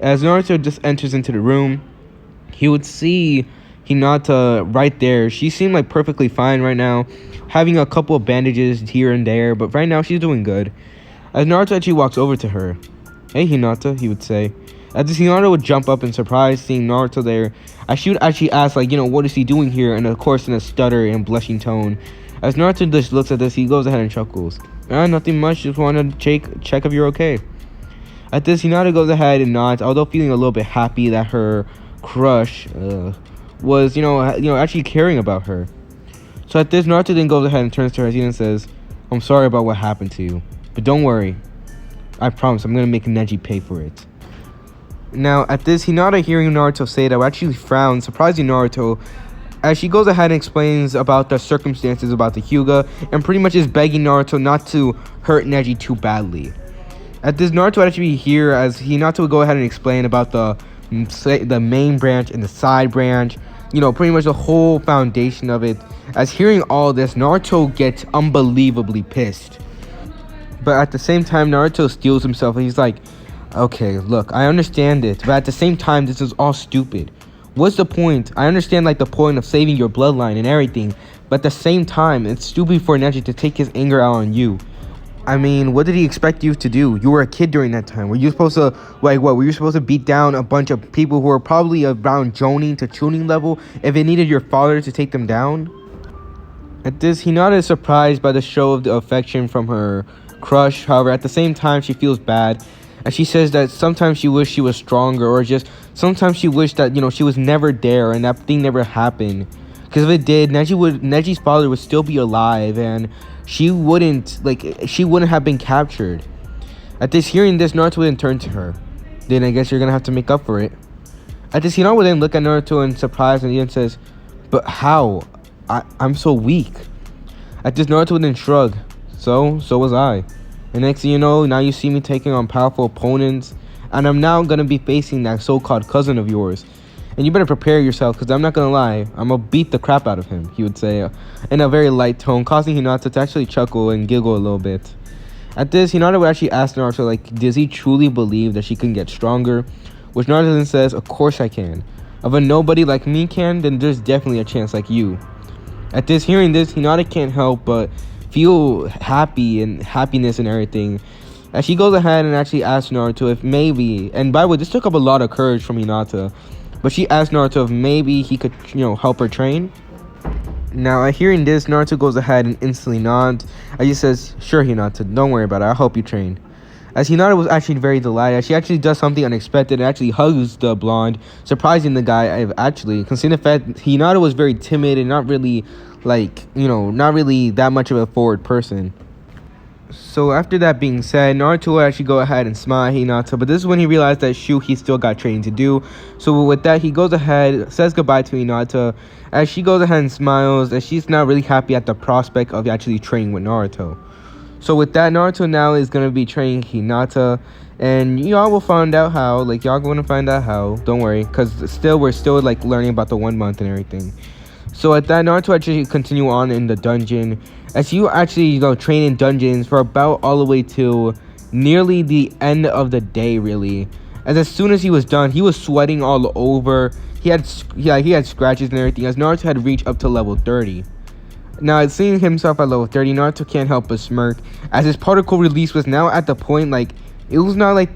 As Naruto just enters into the room, he would see Hinata right there. She seemed like perfectly fine right now, having a couple of bandages here and there, but right now she's doing good. As Naruto actually walks over to her, "Hey Hinata," he would say. As Hinata would jump up in surprise seeing Naruto there, as she would actually ask what is he doing here, and of course in a stutter and blushing tone. As Naruto just looks at this, he goes ahead and chuckles. Nothing much, just wanted to check if you're okay." At this, Hinata goes ahead and nods, although feeling a little bit happy that her crush was actually caring about her. So at this, Naruto then goes ahead and turns to her and says, "I'm sorry about what happened to you, but don't worry. I promise I'm gonna make Neji pay for it." Now at this, Hinata hearing Naruto say that would actually frown, surprising Naruto, as she goes ahead and explains about the circumstances about the Hyuga and pretty much is begging Naruto not to hurt Neji too badly. At this, Naruto would actually hear as Hinata would go ahead and explain about the main branch and the side branch, pretty much the whole foundation of it. As hearing all this, Naruto gets unbelievably pissed. But at the same time, Naruto steels himself and he's like, "Okay, look, I understand it, but at the same time, this is all stupid. What's the point? I understand the point of saving your bloodline and everything, but at the same time, it's stupid for Neji to take his anger out on you. I mean, what did he expect you to do? You were a kid during that time. Were you supposed to, were you supposed to beat down a bunch of people who were probably around Jonin to Chunin level if it needed your father to take them down?" At this, Hinata is surprised by the show of the affection from her crush. However, at the same time, she feels bad. And she says that sometimes she wished she was stronger, or just sometimes she wished that, she was never there and that thing never happened. Because if it did, Neji's father would still be alive and she wouldn't have been captured. At this, hearing this, Naruto would then turn to her. "Then I guess you're gonna have to make up for it." At this, Hinata would then look at Naruto in surprise and then says, "But how? I'm so weak." At this, Naruto would then shrug. So was I. And next thing you know, now you see me taking on powerful opponents, and I'm now gonna be facing that so-called cousin of yours. And you better prepare yourself, because I'm not gonna lie, I'm gonna beat the crap out of him," he would say in a very light tone, causing Hinata to actually chuckle and giggle a little bit. At this, Hinata would actually ask Naruto, does he truly believe that she can get stronger? Which Naruto then says, "Of course I can. If a nobody like me can, then there's definitely a chance like you." At this, hearing this, Hinata can't help but feel happiness and everything. As she goes ahead and actually asks Naruto if maybe, and by the way, this took up a lot of courage from Hinata, but she asked Naruto if maybe he could, help her train. Now, at hearing this, Naruto goes ahead and instantly nods. As he says, "Sure, Hinata, don't worry about it. I'll help you train." As Hinata was actually very delighted, she actually does something unexpected and actually hugs the blonde, surprising the guy actually, considering the fact Hinata was very timid and not really that much of a forward person. So after that being said, Naruto will actually go ahead and smile at Hinata, but this is when he realized that he still got training to do. So with that, he goes ahead, says goodbye to Hinata, as she goes ahead and smiles, as she's not really happy at the prospect of actually training with Naruto. So with that, Naruto now is going to be training Hinata, and y'all will find out how, y'all going to find out how, don't worry, because we're still learning about the 1 month and everything. So at that, Naruto actually continue on in the dungeon, as you actually train in dungeons for about all the way to nearly the end of the day, really. As soon as he was done, he was sweating all over. He had scratches and everything, as Naruto had reached up to level 30. Now, seeing himself at level 30, Naruto can't help but smirk, as his particle release was now at the point, it was not at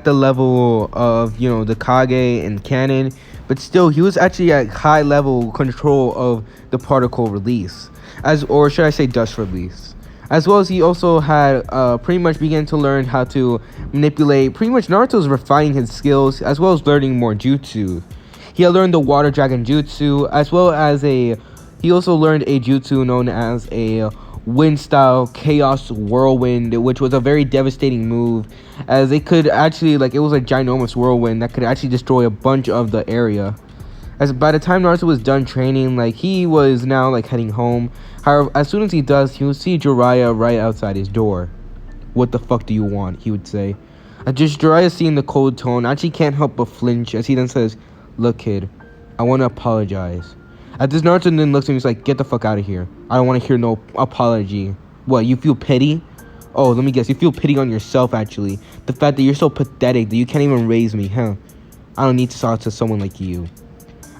the level of, the Kage and Canon, but still, he was actually at high level control of the particle release, or should I say dust release. as well as he also had pretty much began to learn how to manipulate. Pretty much Naruto's refining his skills as well as learning more jutsu. He had learned the water dragon jutsu as well as he also learned a jutsu known as a wind style chaos whirlwind, which was a very devastating move, as it could actually, like, it was a ginormous whirlwind that could actually destroy a bunch of the area. As by the time Naruto was done training, like, he was now like heading home. However, as soon as he does, he will see Jiraiya right outside his door. "What the fuck do you want?" he would say. Just Jiraiya, seeing the cold tone, actually can't help but flinch as he then says, "Look, kid, I want to apologize." At this, Naruto then looks at him and he's like, "Get the fuck out of here. I don't want to hear no apology." "What, you feel pity?" "Oh, let me guess, you feel pity on yourself, actually. The fact that you're so pathetic that you can't even raise me, huh? I don't need to talk to someone like you."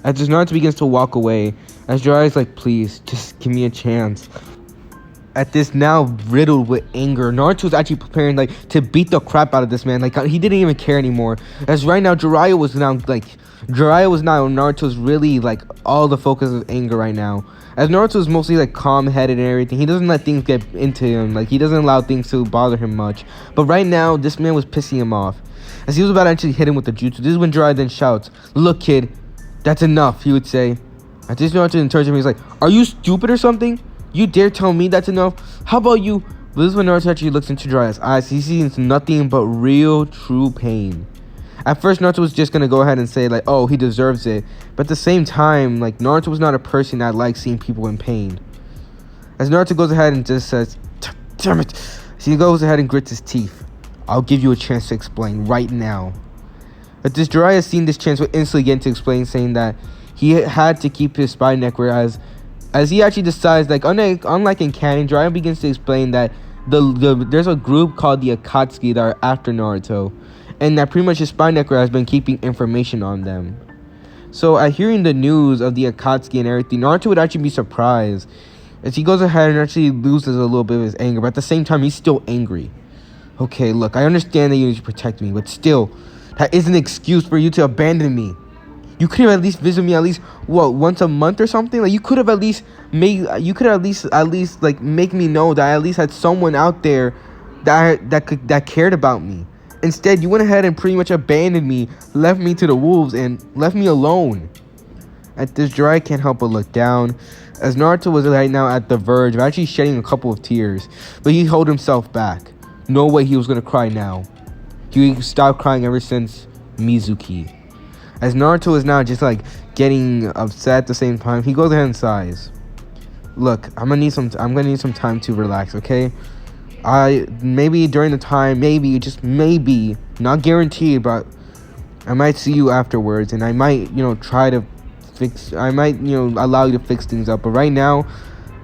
As Naruto begins to walk away, as Jiraiya's like, "Please, just give me a chance." At this, now riddled with anger, Naruto's actually preparing like to beat the crap out of this man. Like, he didn't even care anymore. As right now, Jiraiya was now Naruto's really like all the focus of anger right now. As Naruto's mostly like calm-headed and everything, he doesn't let things get into him. Like, he doesn't allow things to bother him much. But right now, this man was pissing him off. As he was about to actually hit him with the jutsu, this is when Jiraiya then shouts, "Look, kid, that's enough," he would say. At this, Naruto then turns to him, he's like, "Are you stupid or something? You dare tell me that's enough? How about you?" But this is when Naruto actually looks into Jiraiya's eyes. He sees nothing but real, true pain. At first, Naruto was just gonna go ahead and say like, "Oh, he deserves it." But at the same time, like, Naruto was not a person that likes seeing people in pain. As Naruto goes ahead and just says, "Damn it." So he goes ahead and grits his teeth. "I'll give you a chance to explain right now." But this, Jiraiya, seeing this chance, would instantly get to explain, saying that he had to keep his spy neck, whereas as he actually decides, like, unlike in canon, Jiraiya begins to explain that there's a group called the Akatsuki that are after Naruto, and that pretty much his spy necker has been keeping information on them. So at hearing the news of the Akatsuki and everything, Naruto would actually be surprised as he goes ahead and actually loses a little bit of his anger, but at the same time, he's still angry. "Okay, look, I understand that you need to protect me, but still, that isn't an excuse for you to abandon me. You could have at least visited me at least once a month or something. Like, you could have at least like make me know that I at least had someone out there that cared about me. Instead, you went ahead and pretty much abandoned me, left me to the wolves, and left me alone." At this, Jiraiya can't help but look down, as Naruto was right now at the verge of actually shedding a couple of tears, but he held himself back. No way he was gonna cry now. He stopped crying ever since Mizuki. As Naruto is now just like getting upset at the same time, he goes ahead and sighs. "Look, I'm gonna need some time to relax, okay? Maybe during the time, maybe, just maybe, not guaranteed, but I might see you afterwards, and I might, allow you to fix things up. But right now,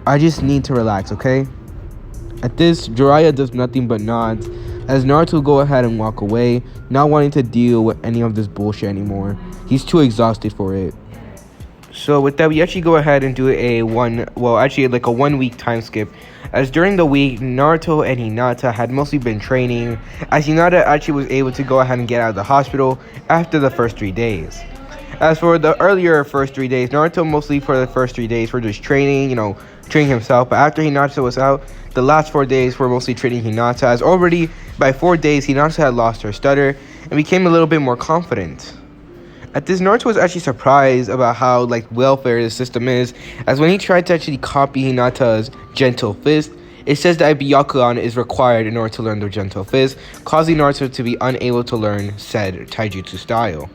I just need to relax, okay?" At this, Jiraiya does nothing but nods, as Naruto will go ahead and walk away, not wanting to deal with any of this bullshit anymore. He's too exhausted for it. So with that, we actually go ahead and do a 1 week time skip, as during the week, Naruto and Hinata had mostly been training, as Hinata actually was able to go ahead and get out of the hospital after the first 3 days. As for the earlier first 3 days, Naruto mostly for the first 3 days were just training himself, but after Hinata was out, the last 4 days were mostly training Hinata, as already by 4 days, Hinata had lost her stutter and became a little bit more confident. At this, Naruto was actually surprised about how welfare the system is, as when he tried to actually copy Hinata's gentle fist, it says that a Byakugan is required in order to learn the gentle fist, causing Naruto to be unable to learn said taijutsu style.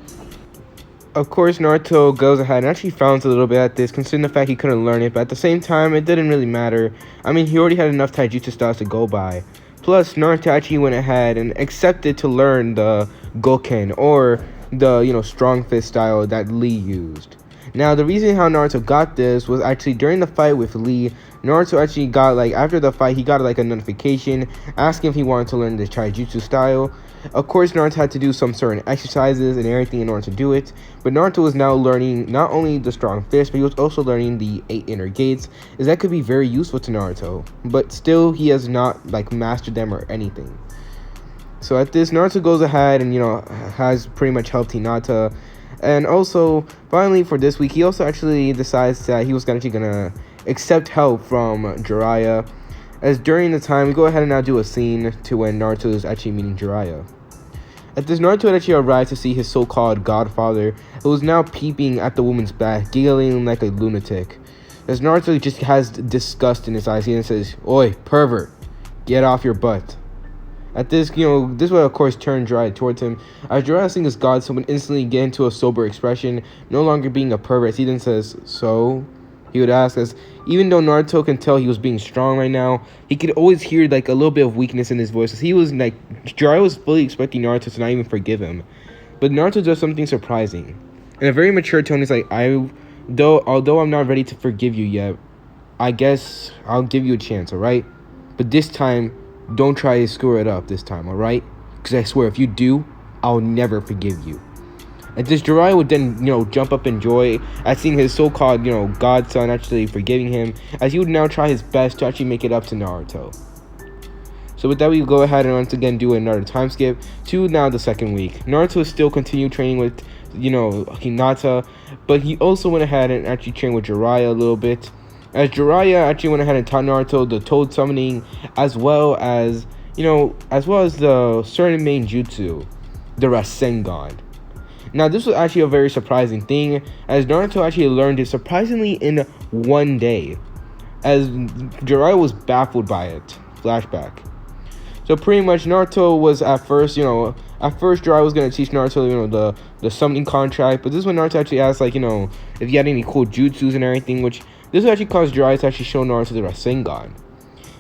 Of course, Naruto goes ahead and actually frowns a little bit at this, considering the fact he couldn't learn it, but at the same time, it didn't really matter. I mean, he already had enough taijutsu styles to go by. Plus, Naruto actually went ahead and accepted to learn the Goken, or the strong fist style that Lee used. Now, the reason how Naruto got this was actually during the fight with Lee. Naruto actually got after the fight, he got a notification asking if he wanted to learn the taijutsu style. Of course, Naruto had to do some certain exercises and everything in order to do it, but Naruto was now learning not only the strong fist, but he was also learning the 8 inner gates, as that could be very useful to Naruto, but still he has not mastered them or anything. So at this, Naruto goes ahead and has pretty much helped Hinata, and also finally for this week, he also actually decides that he was actually gonna accept help from Jiraiya, As during the time, we go ahead and now do a scene to when Naruto is actually meeting Jiraiya. At this, Naruto had actually arrived to see his so-called godfather, who was now peeping at the woman's back, giggling like a lunatic. As Naruto just has disgust in his eyes, he then says, "Oi, pervert, get off your butt." At this, this would of course turn Jiraiya towards him. As Jiraiya seeing his god, someone instantly get into a sober expression, no longer being a pervert. He then says, "So?" He would ask, as even though Naruto can tell he was being strong right now, he could always hear like a little bit of weakness in his voice. As he was like, Jiraiya was fully expecting Naruto to not even forgive him, but Naruto does something surprising. In a very mature tone, he's like, although I'm not ready to forgive you yet, I guess I'll give you a chance, alright? But this time, don't try to screw it up this time, alright? Because I swear, if you do, I'll never forgive you." At this, Jiraiya would then, jump up in joy at seeing his so-called, godson actually forgiving him, as he would now try his best to actually make it up to Naruto. So with that, we go ahead and once again do another time skip to now the second week. Naruto still continued training with, Hinata, but he also went ahead and actually trained with Jiraiya a little bit. As Jiraiya actually went ahead and taught Naruto the toad summoning, as well as the certain main jutsu, the Rasengan. Now, this was actually a very surprising thing, as Naruto actually learned it surprisingly in one day, as Jiraiya was baffled by it. Flashback. So pretty much Naruto was at first Jiraiya was going to teach Naruto, the summoning contract, but this is when Naruto actually asked, if he had any cool jutsus and everything, which this actually caused Jiraiya to actually show Naruto the Rasengan.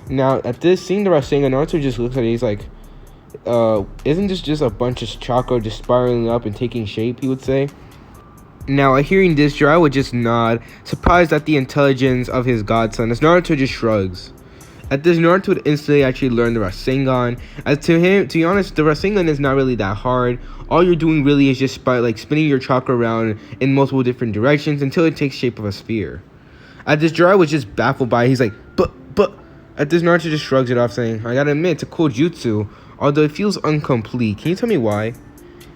Now, at this, seeing the Rasengan, Naruto just looks at it, he's like, isn't this just a bunch of chakra just spiraling up and taking shape, he would say. Now, hearing this, Jiraiya would just nod, surprised at the intelligence of his godson, as Naruto just shrugs. At this, Naruto would instantly actually learn the Rasengan, as to be honest, the Rasengan is not really that hard. All you're doing really is just spinning your chakra around in multiple different directions until it takes shape of a sphere. At this, Jiraiya was just baffled by it. He's like, but, at this, Naruto just shrugs it off, saying, "I gotta admit, it's a cool jutsu, although it feels incomplete. Can you tell me why?"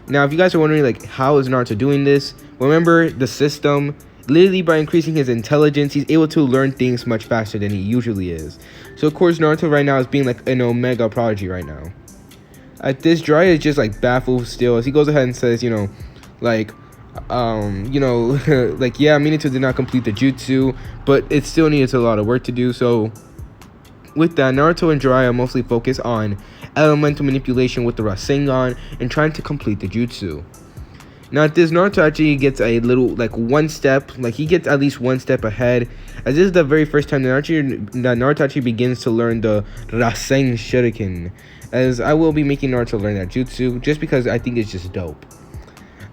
Now, if you guys are wondering, how is Naruto doing this? Remember the system. Literally, by increasing his intelligence, he's able to learn things much faster than he usually is. So, of course, Naruto right now is being an Omega prodigy right now. At this, Jiraiya is just, baffled still, as he goes ahead and says, yeah, Minato did not complete the jutsu, but it still needed a lot of work to do, so with that, Naruto and Jiraiya mostly focus on elemental manipulation with the Rasengan and trying to complete the jutsu. Now at this, Naruto actually gets a little, one step, he gets at least one step ahead, as this is the very first time that Naruto actually begins to learn the Rasen Shuriken, as I will be making Naruto learn that jutsu, just because I think it's just dope.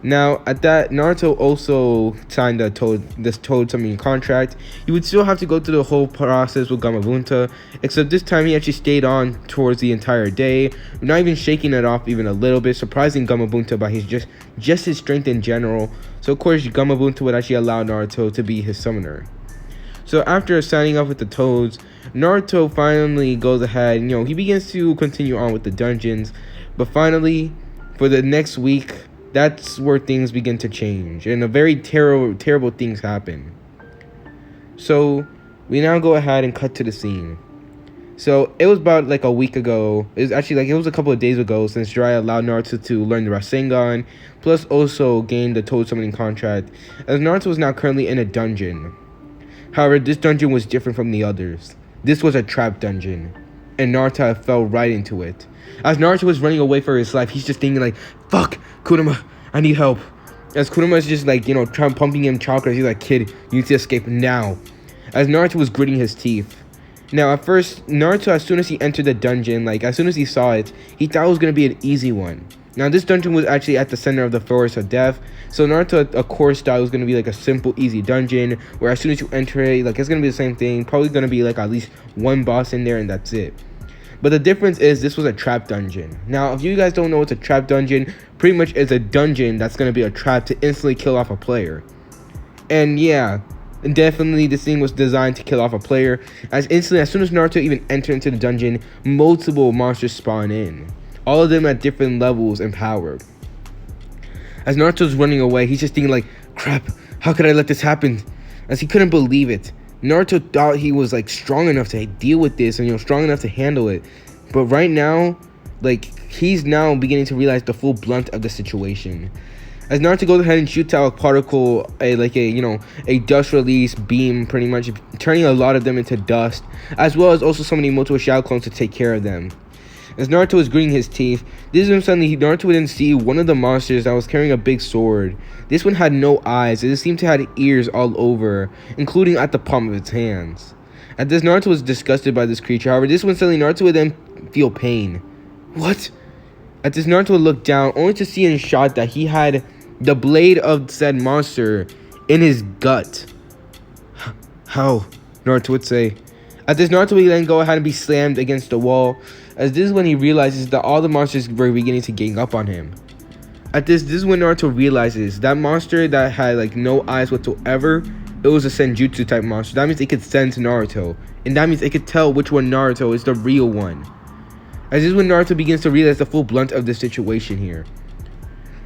Now, at that, Naruto also signed this toad summoning contract. He would still have to go through the whole process with Gamabunta, except this time he actually stayed on towards the entire day, not even shaking it off even a little bit, surprising Gamabunta by his just his strength in general. So of course, Gamabunta would actually allow Naruto to be his summoner. So after signing off with the toads, Naruto finally goes ahead, he begins to continue on with the dungeons, but finally, for the next week, that's where things begin to change, and a very terrible things happen. So we now go ahead and cut to the scene. So it was about a week ago. It was actually it was a couple of days ago since Jiraiya allowed Naruto to learn the Rasengan, plus also gain the toad summoning contract, as Naruto was now currently in a dungeon. However, this dungeon was different from the others. This was a trap dungeon, and Naruto fell right into it. As Naruto was running away for his life, he's just thinking fuck, Kurama, I need help. As Kurama is just trying pumping him chakras, he's like, "Kid, you need to escape now." As Naruto was gritting his teeth. Now, at first, Naruto, as soon as he entered the dungeon, as soon as he saw it, he thought it was going to be an easy one. Now, this dungeon was actually at the center of the Forest of Death, so Naruto, of course, thought it was going to be a simple, easy dungeon, where as soon as you enter it, it's going to be the same thing, probably going to be at least one boss in there, and that's it. But the difference is this was a trap dungeon. Now, if you guys don't know what's a trap dungeon, pretty much it's a dungeon that's going to be a trap to instantly kill off a player. And yeah, definitely this thing was designed to kill off a player, as instantly, as soon as Naruto even entered into the dungeon, multiple monsters spawn in. All of them at different levels and power. As Naruto's running away, he's just thinking crap, how could I let this happen? As he couldn't believe it. Naruto thought he was like strong enough to deal with this and strong enough to handle it, but right now, like he's now beginning to realize the full blunt of the situation. As Naruto goes ahead and shoots out a particle, a dust release beam, pretty much turning a lot of them into dust, as well as also summoning multiple shadow clones to take care of them. As Naruto was gritting his teeth, this is when suddenly Naruto would then see one of the monsters that was carrying a big sword. This one had no eyes, it seemed to have ears all over, including at the palm of its hands. At this, Naruto was disgusted by this creature. However, this one suddenly Naruto would then feel pain. What? At this, Naruto would look down, only to see in shot that he had the blade of said monster in his gut. How? Naruto would say. At this, Naruto would then go ahead and be slammed against the wall, as this is when he realizes that all the monsters were beginning to gang up on him. At this is when Naruto realizes that monster that had like no eyes whatsoever, it was a senjutsu type monster. That means it could sense Naruto, and that means it could tell which one Naruto is the real one. As this is when Naruto begins to realize the full blunt of the situation here.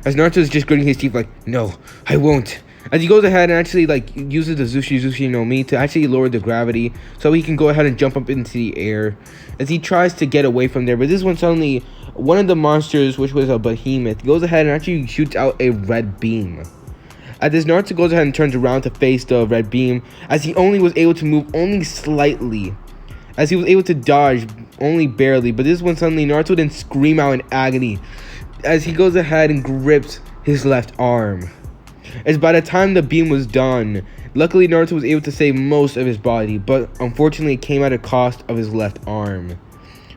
As Naruto is just gritting his teeth like, no, I won't. As he goes ahead and actually like uses the Zushi no Mi to actually lower the gravity so he can go ahead and jump up into the air. As he tries to get away from there, but this one suddenly, one of the monsters, which was a behemoth, goes ahead and actually shoots out a red beam. At this, Naruto goes ahead and turns around to face the red beam, as he only was able to move only slightly. As he was able to dodge only barely, but this one suddenly Naruto then scream out in agony as he goes ahead and grips his left arm. As by the time the beam was done, luckily Naruto was able to save most of his body, but unfortunately it came at a cost of his left arm.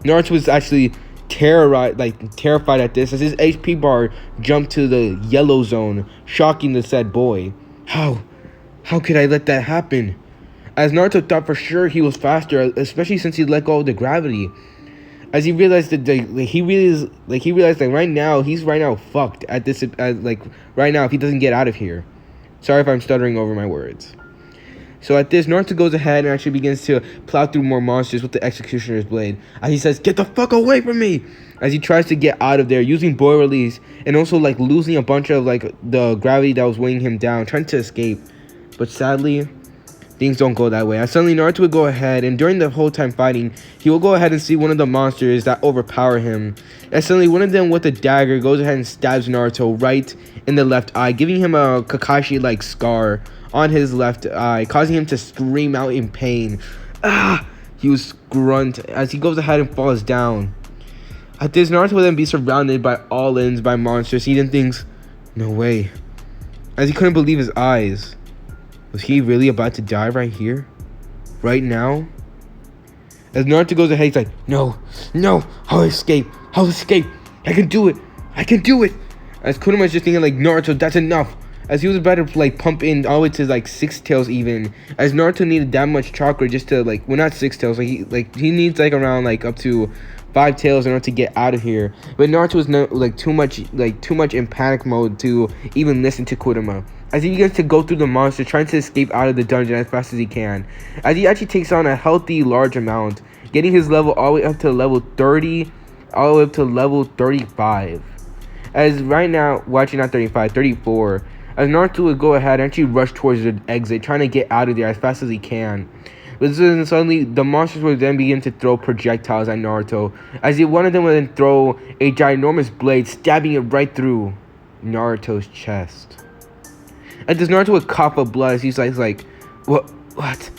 Naruto was actually terrified at this, as his HP bar jumped to the yellow zone, shocking the said boy. How could I let that happen? As Naruto thought for sure he was faster, especially since he let go of the gravity. As he realized that he realized that right now he's fucked at this right now if he doesn't get out of here. Sorry if I'm stuttering over my words. So at this, Naruto goes ahead and actually begins to plow through more monsters with the Executioner's Blade. As he says, "Get the fuck away from me!" As he tries to get out of there using boy release and also like losing a bunch of like the gravity that was weighing him down, trying to escape. But sadly, things don't go that way. As suddenly Naruto would go ahead, and during the whole time fighting, he will go ahead and see one of the monsters that overpower him. And suddenly one of them with a dagger goes ahead and stabs Naruto right in the left eye, giving him a Kakashi-like scar on his left eye, causing him to scream out in pain. He was grunt as he goes ahead and falls down. At this, Naruto will then be surrounded by all ends by monsters. He then thinks, no way. As he couldn't believe his eyes. Was he really about to die right here? Right now? As Naruto goes ahead, he's like, no, I'll escape. I can do it. As Kurama is just thinking like, Naruto, that's enough. As he was about to like pump in all the way to like 6 tails even. As Naruto needed that much chakra just to like, well, not 6 tails. He needs like around like up to 5 tails in order to get out of here. But Naruto was too much in panic mode to even listen to Kurama. As he begins to go through the monster, trying to escape out of the dungeon as fast as he can. As he actually takes on a healthy, large amount, getting his level all the way up to level 30, all the way up to level 35. As right now, well, actually not 35, 34. As Naruto would go ahead and actually rush towards the exit, trying to get out of there as fast as he can. But then suddenly, the monsters would then begin to throw projectiles at Naruto. As one of them would then throw a ginormous blade, stabbing it right through Naruto's chest. And this Naruto would cough up blood as he's like, what?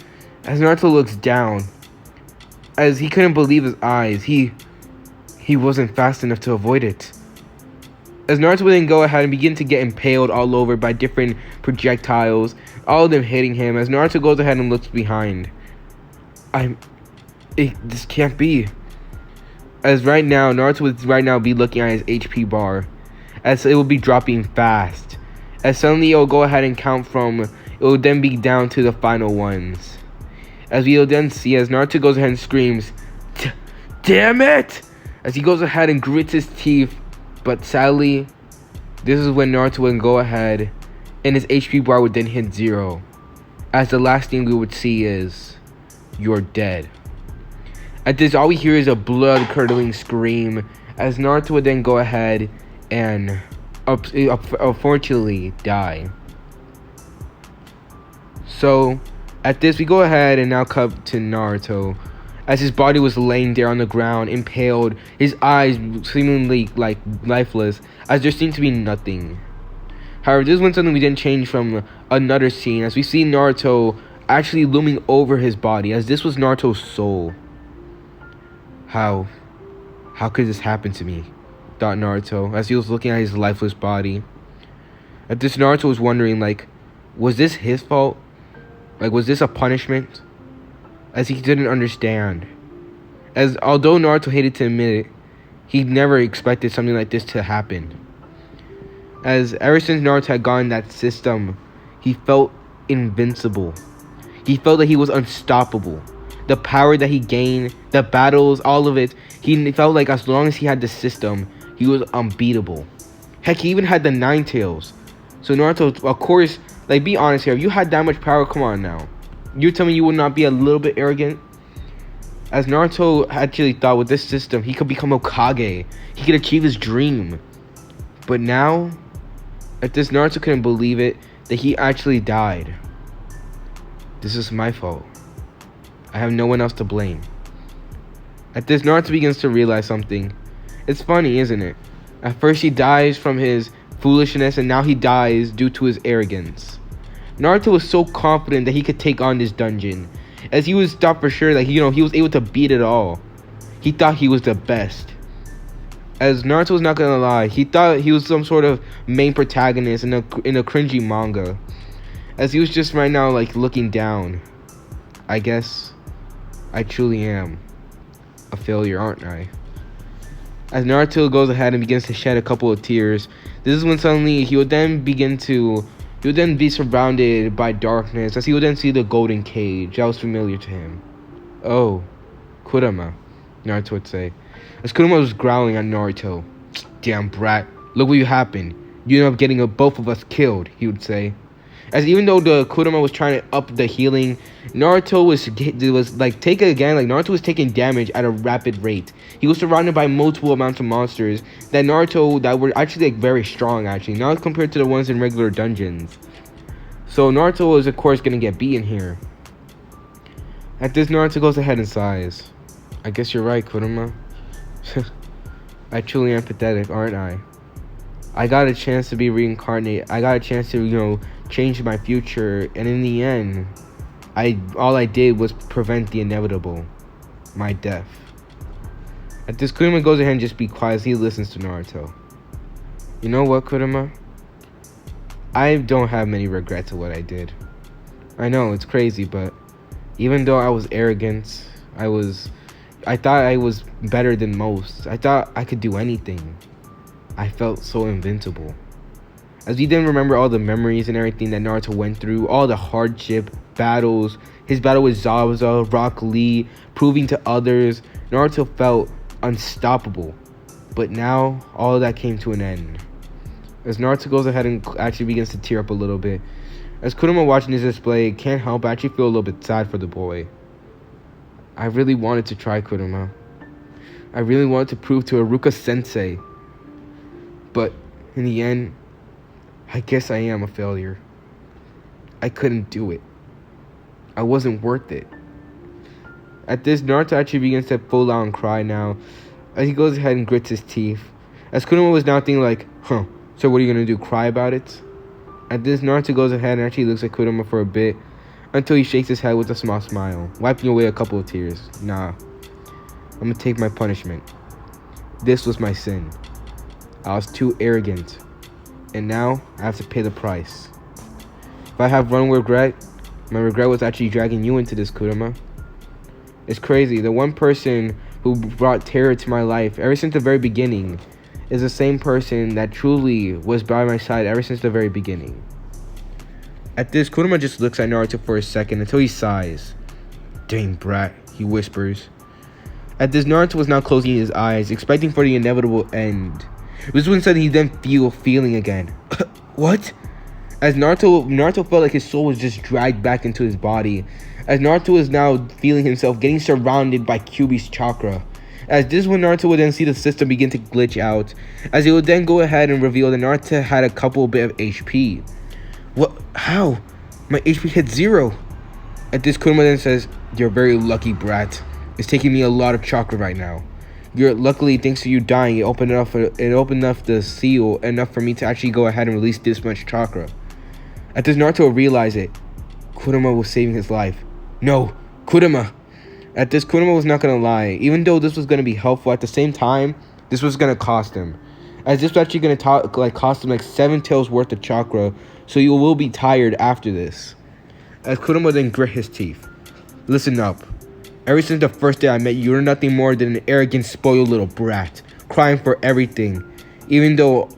As Naruto looks down, as he couldn't believe his eyes, he wasn't fast enough to avoid it. As Naruto would then go ahead and begin to get impaled all over by different projectiles, all of them hitting him. As Naruto goes ahead and looks behind, this can't be. As right now, Naruto would be looking at his HP bar, as it will be dropping fast. As suddenly it will go ahead and count from, it will then be down to the final ones. As we will then see as Naruto goes ahead and screams, damn it! As he goes ahead and grits his teeth, but sadly, this is when Naruto would go ahead and his HP bar would then hit 0. As the last thing we would see is, you're dead. At this, all we hear is a blood-curdling scream as Naruto would then go ahead and unfortunately die. So, At this, we go ahead and now cut to Naruto. As his body was laying there on the ground, impaled, his eyes seemingly like lifeless, as there seemed to be nothing. However, this was something we didn't change from another scene, as we see Naruto actually looming over his body, as this was Naruto's soul. How could this happen to me? Thought Naruto, as he was looking at his lifeless body. At this, Naruto was wondering, like, was this his fault? Like, was this a punishment? As he didn't understand. As although Naruto hated to admit it, he never expected something like this to happen. As ever since Naruto had gotten that system, he felt invincible. He felt that he was unstoppable. The power that he gained, the battles, all of it, he felt like as long as he had the system, he was unbeatable. Heck, he even had the 9 tails. So Naruto, of course, like, be honest here, if you had that much power, come on now. You tell me you would not be a little bit arrogant? As Naruto actually thought with this system, he could become Hokage. He could achieve his dream. But now, at this, Naruto couldn't believe it, that he actually died. This is my fault. I have no one else to blame. At this, Naruto begins to realize something. It's funny, isn't it? At first he dies from his foolishness, and now he dies due to his arrogance. Naruto was so confident that he could take on this dungeon, as he was thought for sure that he was able to beat it all. He thought he was the best. As Naruto was not gonna lie, he thought he was some sort of main protagonist in a cringy manga, as he was just right now like looking down. I guess I truly am a failure, aren't I? As Naruto goes ahead and begins to shed a couple of tears, this is when suddenly he would then be surrounded by darkness, as he would then see the golden cage that was familiar to him. Oh, Kurama, Naruto would say. As Kurama was growling at Naruto. Damn brat, look what happened. You ended up getting both of us killed, he would say. As even though the Kurama was trying to up the healing, Naruto was Naruto was taking damage at a rapid rate. He was surrounded by multiple amounts of monsters that were actually like very strong, actually, not compared to the ones in regular dungeons. So Naruto was of course gonna get beaten here. At this, Naruto goes ahead and sighs. I guess you're right, Kurama. I truly am pathetic, aren't I? I got a chance to be reincarnated. I got a chance to, change my future, and in the end, all I did was prevent the inevitable, my death. At this, Kurama goes ahead and just be quiet as he listens to Naruto. You know what, Kurama? I don't have many regrets of what I did. I know, it's crazy, but even though I was arrogant, I thought I was better than most. I thought I could do anything. I felt so invincible. As we then remember all the memories and everything that Naruto went through, all the hardship, battles, his battle with Zabuza, Rock Lee, proving to others, Naruto felt unstoppable. But now, all of that came to an end. As Naruto goes ahead and actually begins to tear up a little bit. As Kurama watching this display, can't help but actually feel a little bit sad for the boy. I really wanted to try, Kurama. I really wanted to prove to Iruka Sensei. But in the end, I guess I am a failure. I couldn't do it. I wasn't worth it. At this, Naruto actually begins to full on cry now, as he goes ahead and grits his teeth. As Kurama was now thinking like, so what are you gonna do, cry about it? At this, Naruto goes ahead and actually looks at Kurama for a bit, until he shakes his head with a small smile, wiping away a couple of tears. Nah, I'm gonna take my punishment. This was my sin. I was too arrogant, and now I have to pay the price. If I have one regret, my regret was actually dragging you into this, Kurama. It's crazy, the one person who brought terror to my life ever since the very beginning is the same person that truly was by my side ever since the very beginning. At this, Kurama just looks at Naruto for a second until he sighs. Dang brat, he whispers. At this, Naruto was now closing his eyes, expecting for the inevitable end. This was when he then feeling again. What? As Naruto felt like his soul was just dragged back into his body. As Naruto is now feeling himself getting surrounded by Kyuubi's chakra. As this is when Naruto would then see the system begin to glitch out. As he would then go ahead and reveal that Naruto had a couple bit of HP. What? How? My HP hit 0. At this, Kurama then says, "You're a very lucky, brat. It's taking me a lot of chakra right now. You're luckily, thanks to you dying, it opened up the seal enough for me to actually go ahead and release this much chakra." At this, Naruto realized it. Kurama was saving his life. No, Kurama. At this, Kurama was not gonna lie. Even though this was gonna be helpful, at the same time, this was gonna cost him. As this was actually gonna cost him like 7 tails worth of chakra, so you will be tired after this. As Kurama then grit his teeth. "Listen up. Ever since the first day I met you, you're nothing more than an arrogant, spoiled little brat, crying for everything. Even though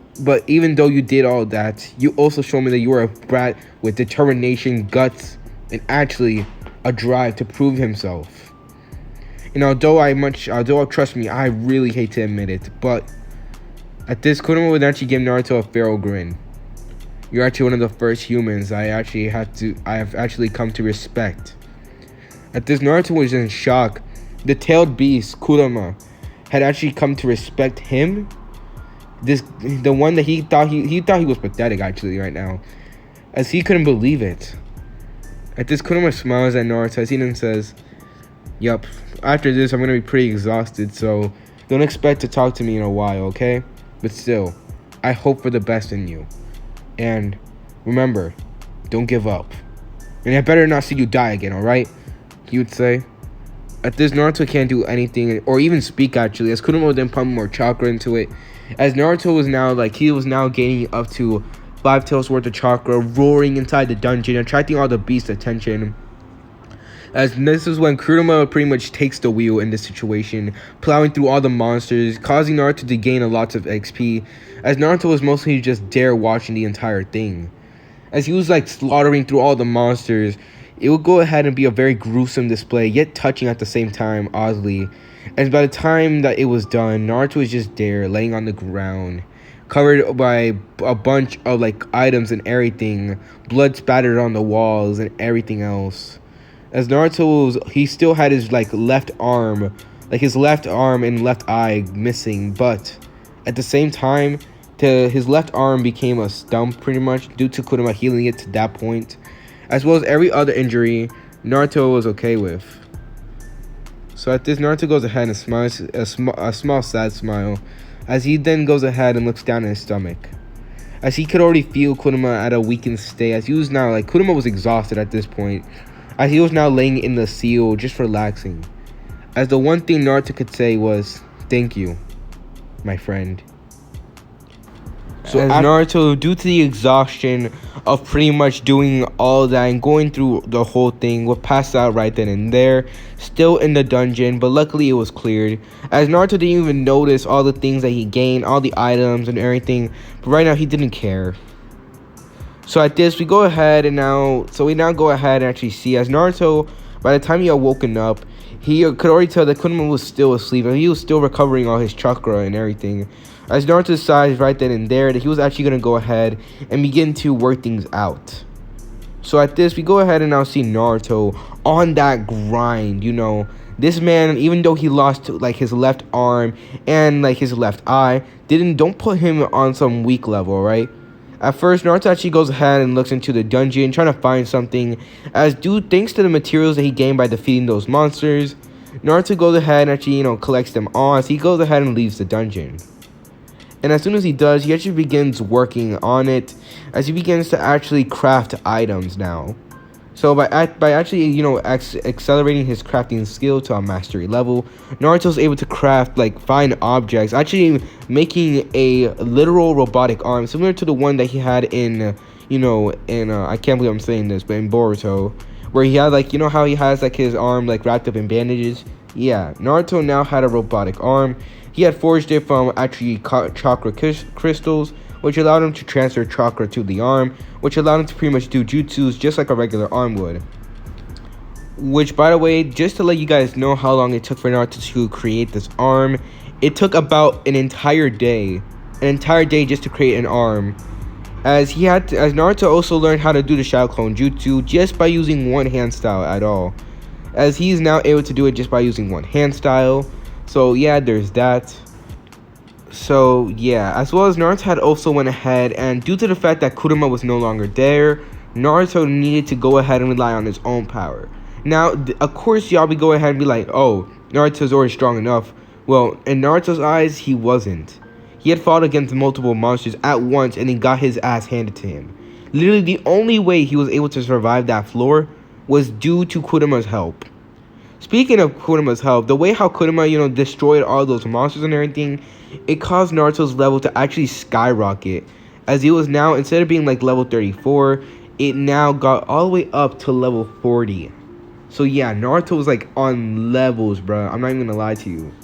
you did all that, you also showed me that you were a brat with determination, guts, and actually a drive to prove himself. And although trust me, I really hate to admit it, but at this, Kurama would actually give Naruto a feral grin. You're actually one of the first humans I have actually come to respect." At this, Naruto was in shock. The tailed beast, Kurama, had actually come to respect him. The one that he thought he was pathetic actually right now, as he couldn't believe it. At this, Kurama smiles at Naruto as he then says, "Yup, after this I'm gonna be pretty exhausted, so don't expect to talk to me in a while, okay? But still, I hope for the best in you. And remember, don't give up. And I better not see you die again, alright?" He would say. At this, Naruto can't do anything or even speak actually, as Kurama would then pump more chakra into it. As Naruto was now gaining up to 5 tails worth of chakra, roaring inside the dungeon, attracting all the beasts' attention. As this is when Kurama pretty much takes the wheel in this situation, plowing through all the monsters, causing Naruto to gain a lot of XP, as Naruto was mostly just there watching the entire thing. As he was like slaughtering through all the monsters, it would go ahead and be a very gruesome display, yet touching at the same time, oddly. And by the time that it was done, Naruto was just there, laying on the ground, covered by a bunch of like items and everything, blood spattered on the walls and everything else. As he still had his left arm and left eye missing, but at the same time, his left arm became a stump pretty much due to Kurama healing it to that point, as well as every other injury Naruto was okay with. So at this, Naruto goes ahead and smiles a small sad smile, as he then goes ahead and looks down at his stomach, as he could already feel Kurama at a weakened state, as he was now Kurama was exhausted at this point, as he was now laying in the seal just relaxing, as the one thing Naruto could say was, "Thank you, my friend." So as Naruto, due to the exhaustion of pretty much doing all that and going through the whole thing, would pass out right then and there, still in the dungeon, but luckily it was cleared, as Naruto didn't even notice all the things that he gained, all the items and everything, but right now he didn't care. So at this, we now go ahead and actually see, as Naruto, by the time he had woken up, he could already tell that Kurama was still asleep, and he was still recovering all his chakra and everything. As Naruto decides right then and there that he was actually going to go ahead and begin to work things out. So at this, we go ahead and now see Naruto on that grind, This man, even though he lost his left arm and his left eye, don't put him on some weak level, right? At first, Naruto actually goes ahead and looks into the dungeon, trying to find something, as thanks to the materials that he gained by defeating those monsters, Naruto goes ahead and actually, collects them all, as he goes ahead and leaves the dungeon. And as soon as he does, he actually begins working on it, as he begins to actually craft items now. So by actually, accelerating his crafting skill to a mastery level, Naruto's able to craft fine objects, actually making a literal robotic arm similar to the one that he had in I can't believe I'm saying this, but in Boruto, where he had how he has his arm wrapped up in bandages. Yeah, Naruto now had a robotic arm. He had forged it from actually chakra crystals, which allowed him to transfer chakra to the arm, which allowed him to pretty much do jutsus just like a regular arm would. Which, by the way, just to let you guys know how long it took for Naruto to create this arm, it took about an entire day just to create an arm. As Naruto also learned how to do the Shadow Clone Jutsu just by using one hand style at all, as he is now able to do it just by using one hand style. So yeah, there's that. So yeah, as well as Naruto had also went ahead, and due to the fact that Kurama was no longer there, Naruto needed to go ahead and rely on his own power. Now, of course, y'all be go ahead and be like, oh, Naruto's already strong enough. Well, in Naruto's eyes, he wasn't. He had fought against multiple monsters at once and then got his ass handed to him. Literally, the only way he was able to survive that floor was due to Kurama's help. Speaking of Kurama's help, the way how Kurama, destroyed all those monsters and everything, it caused Naruto's level to actually skyrocket. As he was now, instead of being like level 34, it now got all the way up to level 40. So yeah, Naruto was like on levels, bro. I'm not even gonna lie to you.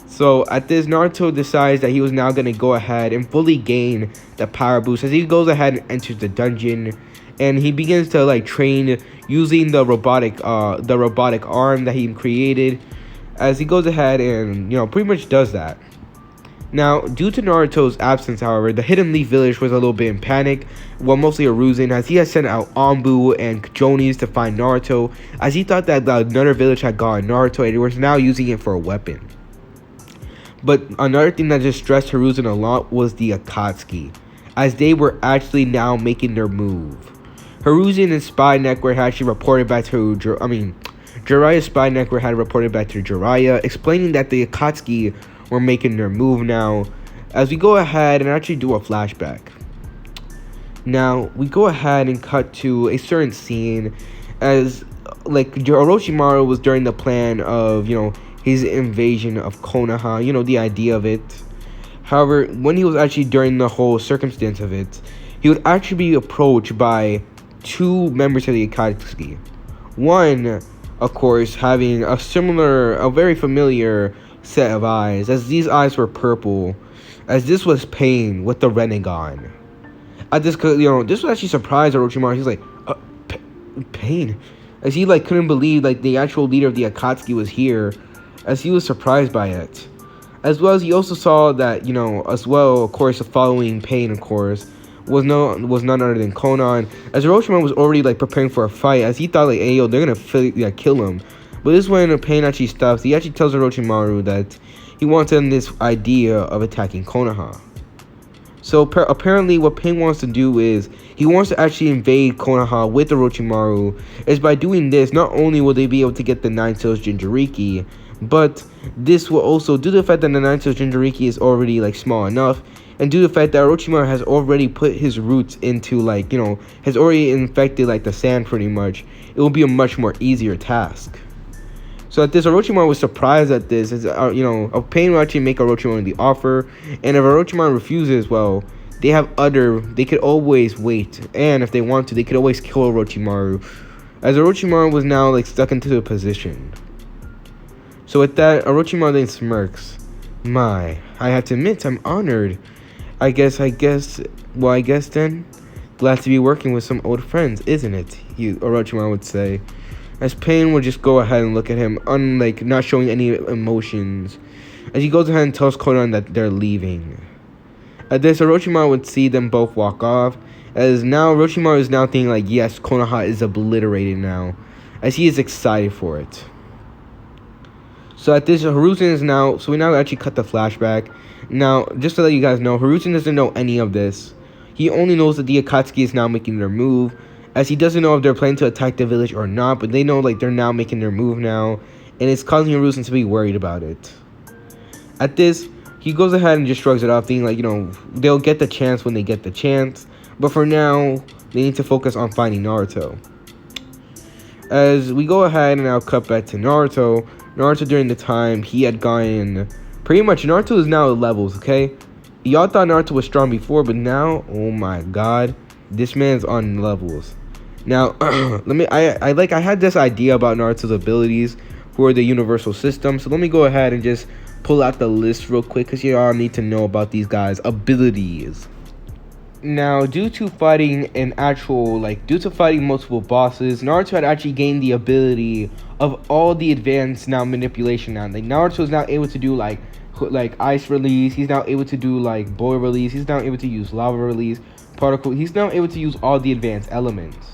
So at this, Naruto decides that he was now gonna go ahead and fully gain the power boost as he goes ahead and enters the dungeon, and he begins to like train using the robotic arm that he created. As he goes ahead and pretty much does that. Now, due to Naruto's absence, however, the Hidden Leaf Village was a little bit in panic, well, mostly Hiruzen, as he had sent out Anbu and Jonis to find Naruto, as he thought that another village had gotten Naruto and was now using it for a weapon. But another thing that just stressed Hiruzen a lot was the Akatsuki, as they were actually now making their move. Hiruzen and Spy Network had actually reported back to Jiraiya's Spy Network had reported back to Jiraiya, explaining that the Akatsuki were making their move now. As we go ahead and actually do a flashback. Now, we go ahead and cut to a certain scene as, like, Orochimaru was during the plan of, his invasion of Konoha, the idea of it. However, when he was actually during the whole circumstance of it, he would actually be approached by two members of the Akatsuki. One, of course, having a very familiar set of eyes, as these eyes were purple, as this was Pain with the Renegon. At this, this was actually surprised Orochimaru. He's like, Pain, as he like couldn't believe like the actual leader of the Akatsuki was here, as he was surprised by it. As well as he also saw that as well, of course, following Pain, of course, was none other than Konan, as Orochimaru was already like preparing for a fight, as he thought like, hey yo, they're gonna kill him. But this is when Pain actually stops. He actually tells Orochimaru that he wants in this idea of attacking Konoha. So apparently what Pain wants to do is he wants to actually invade Konoha with Orochimaru. As by doing this, not only will they be able to get the 9 Tails Jinchuriki, but this will also, due to the fact that the 9 Tails Jinchuriki is already like small enough, and due to the fact that Orochimaru has already put his roots into like, has already infected like the sand pretty much, it will be a much more easier task. So at this, Orochimaru was surprised at this. As, Pain will actually make Orochimaru the offer. And if Orochimaru refuses, well, they could always wait. And if they want to, they could always kill Orochimaru. As Orochimaru was now like stuck into the position. So with that, Orochimaru then smirks. I have to admit, I'm honored. I guess then, glad to be working with some old friends, isn't it? Orochimaru would say. As Pain would just go ahead and look at him, not showing any emotions. As he goes ahead and tells Konan that they're leaving. At this, Orochimaru would see them both walk off. As now, Orochimaru is now thinking like, yes, Konoha is obliterated now. As he is excited for it. So at this, Hiruzen is now, so we now actually cut the flashback. Now, just to let you guys know, Hiruzen doesn't know any of this. He only knows that the Akatsuki is now making their move. As he doesn't know if they're planning to attack the village or not, but they know like they're now making their move now, and it's causing Hiruzen to be worried about it. At this, he goes ahead and just shrugs it off, thinking like, they'll get the chance when they get the chance, but for now, they need to focus on finding Naruto. As we go ahead and now cut back to Naruto during the time he had gotten, pretty much Naruto is now at levels, okay? Y'all thought Naruto was strong before, but now, oh my god, this man's on levels. Now, I had this idea about Naruto's abilities for the universal system. So let me go ahead and just pull out the list real quick, because you all need to know about these guys' abilities. Now, due to fighting multiple bosses, Naruto had actually gained the ability of all the advanced now manipulation now. Like Naruto is now able to do like ice release. He's now able to do like boil release. He's now able to use lava release, particle. He's now able to use all the advanced elements.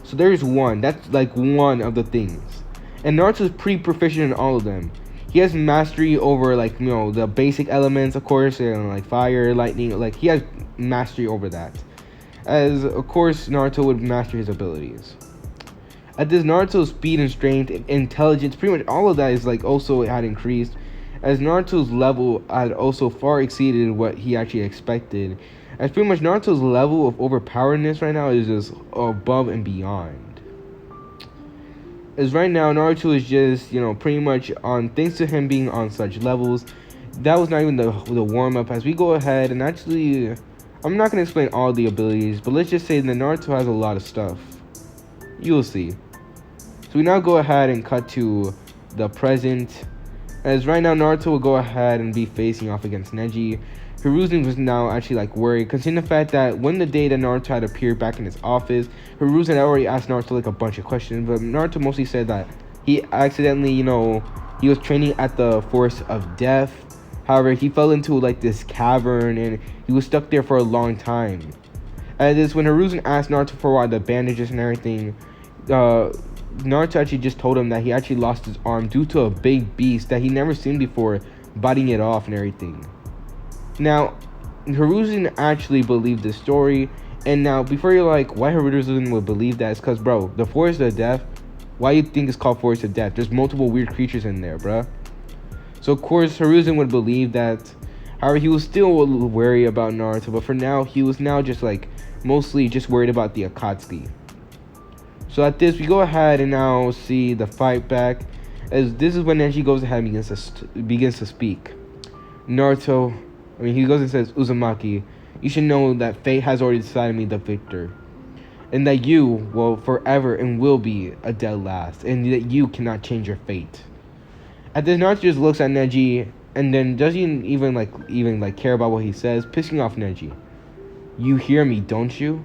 So there's one. That's like one of the things. And Naruto is pretty proficient in all of them. He has mastery over like, the basic elements, of course, and like fire, lightning. Like he has mastery over that. As of course Naruto would master his abilities. At this, Naruto's speed and strength and intelligence, pretty much all of that is like also had increased, as Naruto's level had also far exceeded what he actually expected. As pretty much Naruto's level of overpoweredness right now is just above and beyond. As right now Naruto is just, pretty much on, thanks to him being on such levels, that was not even the warm up. As we go ahead and actually, I'm not gonna explain all the abilities, but let's just say that Naruto has a lot of stuff. You'll see. So we now go ahead and cut to the present. As right now Naruto will go ahead and be facing off against Neji. Hiruzen was now actually like worried, considering the fact that when the day that Naruto had appeared back in his office, Hiruzen had already asked Naruto like a bunch of questions, but Naruto mostly said that he accidentally, he was training at the Forest of Death. However, he fell into like this cavern and he was stuck there for a long time. And this when Hiruzen asked Naruto for why the bandages and everything, Naruto actually just told him that he actually lost his arm due to a big beast that he never seen before biting it off and everything. Now, Hiruzen actually believed this story, and now before you're like, why Hiruzen would believe that, it's because, bro, the Forest of Death, why you think it's called Forest of Death? There's multiple weird creatures in there, bruh. So of course Hiruzen would believe that. However, he was still a little wary about Naruto, but for now, he was now just like, mostly just worried about the Akatsuki. So at this, we go ahead and now see the fight back, as this is when Neji goes ahead and begins to speak. Naruto, he goes and says, Uzumaki, you should know that fate has already decided me the victor, and that you will forever and will be a dead last, and that you cannot change your fate. At this, Naruto just looks at Neji, and then doesn't even care about what he says, pissing off Neji. You hear me, don't you?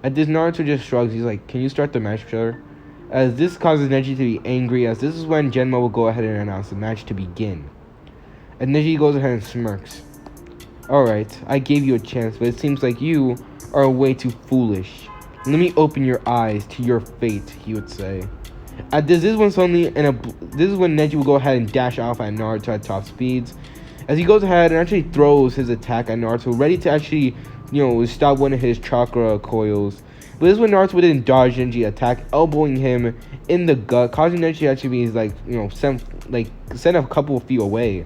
At this, Naruto just shrugs. He's like, can you start the match, sir? As this causes Neji to be angry, as this is when Genma will go ahead and announce the match to begin. And Neji goes ahead and smirks. Alright, I gave you a chance, but it seems like you are way too foolish. Let me open your eyes to your fate, he would say. At this is when Neji will go ahead and dash off at Naruto at top speeds. As he goes ahead and actually throws his attack at Naruto, ready to actually, stop one of his chakra coils. But this is when Naruto didn't dodge Neji's attack, elbowing him in the gut, causing Neji to actually be sent a couple of feet away.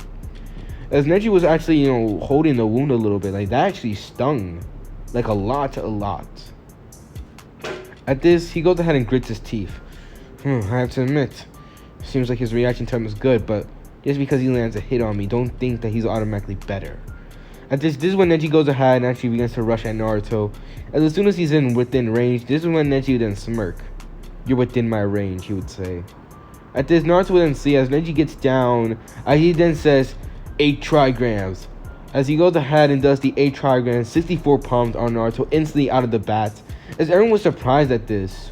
As Neji was actually, holding the wound a little bit, like that actually stung, like a lot. At this, he goes ahead and grits his teeth. I have to admit, seems like his reaction time is good, but just because he lands a hit on me, don't think that he's automatically better. At this is when Neji goes ahead and actually begins to rush at Naruto. As soon as he's within range, this is when Neji would then smirk. You're within my range, he would say. At this, Naruto would then see as Neji gets down, he then says, 8 trigrams. As he goes ahead and does the 8 trigrams, 64 palms on Naruto instantly out of the bat, as everyone was surprised at this.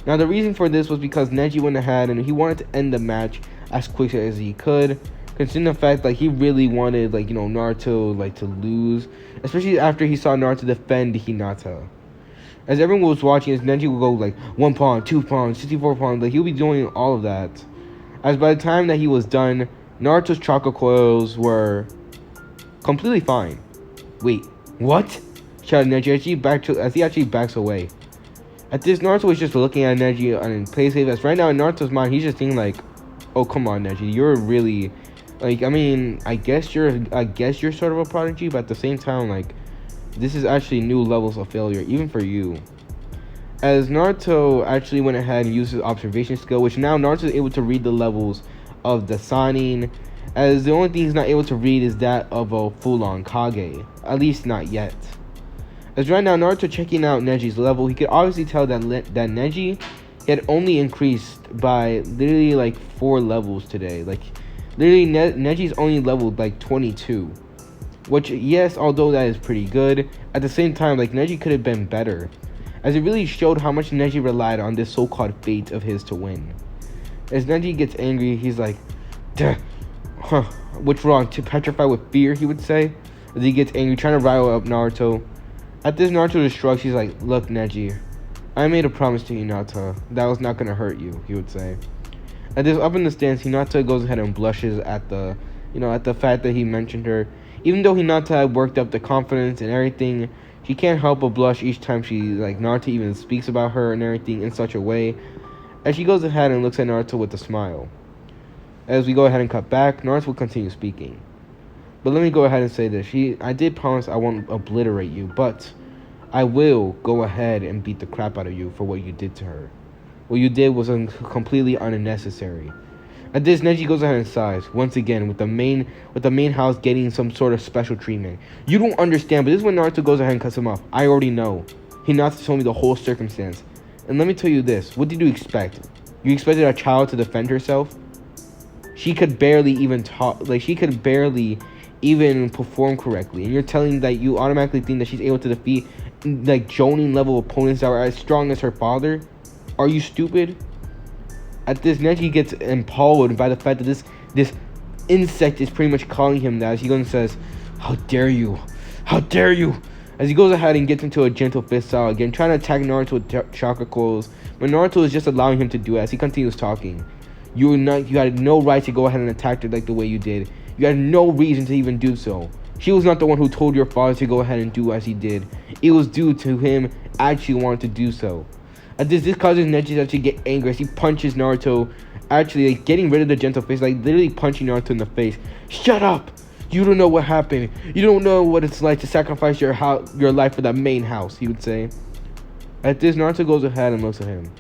Now the reason for this was because Neji went ahead and he wanted to end the match as quick as he could, considering the fact he really wanted Naruto to lose, especially after he saw Naruto defend Hinata. As everyone was watching, as Neji would go 1 pawn, 2 pawns, 64 pawns, he'll be doing all of that. As by the time that he was done, Naruto's chakra coils were completely fine. Wait, what? Shouted Neji as he actually backs away. At this, Naruto was just looking at Neji and play safe. As right now in Naruto's mind, he's just thinking oh come on, Neji, you're really I guess you're sort of a prodigy, but at the same time this is actually new levels of failure even for you. As Naruto actually went ahead and used his observation skill, which now Naruto is able to read the levels of the Sannin, as the only thing he's not able to read is that of a full-on Kage, at least not yet. As right now Naruto checking out Neji's level, he could obviously tell that Neji had only increased by literally 4 levels today. Literally Neji's only leveled 22, which yes, although that is pretty good, at the same time Neji could have been better, as it really showed how much Neji relied on this so-called fate of his to win. As Neji gets angry, he's like, duh, huh, what's wrong? To petrify with fear, he would say, as he gets angry, trying to rile up Naruto. At this, Naruto just shrugs. He's like, look, Neji, I made a promise to Hinata that was not going to hurt you, he would say. At this, up in the stands, Hinata goes ahead and blushes at the fact that he mentioned her. Even though Hinata had worked up the confidence and everything, she can't help but blush each time Naruto even speaks about her and everything in such a way. as she goes ahead and looks at Naruto with a smile. As we go ahead and cut back, Naruto will continue speaking. But let me go ahead and say this. I did promise I won't obliterate you, but I will go ahead and beat the crap out of you for what you did to her. What you did was completely unnecessary. At this, Neji goes ahead and sighs, once again, with the main house getting some sort of special treatment. You don't understand, but this is when Naruto goes ahead and cuts him off. I already know. Hinata told me the whole circumstance. And let me tell you this, what did you expect? You expected a child to defend herself? She could barely even talk, she could barely even perform correctly. And you're telling that you automatically think that she's able to defeat, Jonin level opponents that are as strong as her father? Are you stupid? At this, Neji gets impalled by the fact that this insect is pretty much calling him that. As he goes and says, "How dare you? How dare you?" As he goes ahead and gets into a gentle fist style again, trying to attack Naruto with chakra coils, but Naruto is just allowing him to do it as he continues talking. You had no right to go ahead and attack her like the way you did. You had no reason to even do so. She was not the one who told your father to go ahead and do as he did. It was due to him actually wanting to do so. This causes Neji to actually get angry as he punches Naruto, actually getting rid of the gentle fist, literally punching Naruto in the face. Shut up! You don't know what happened. You don't know what it's like to sacrifice your life for the main house, he would say. At this, Naruto goes ahead and looks at him.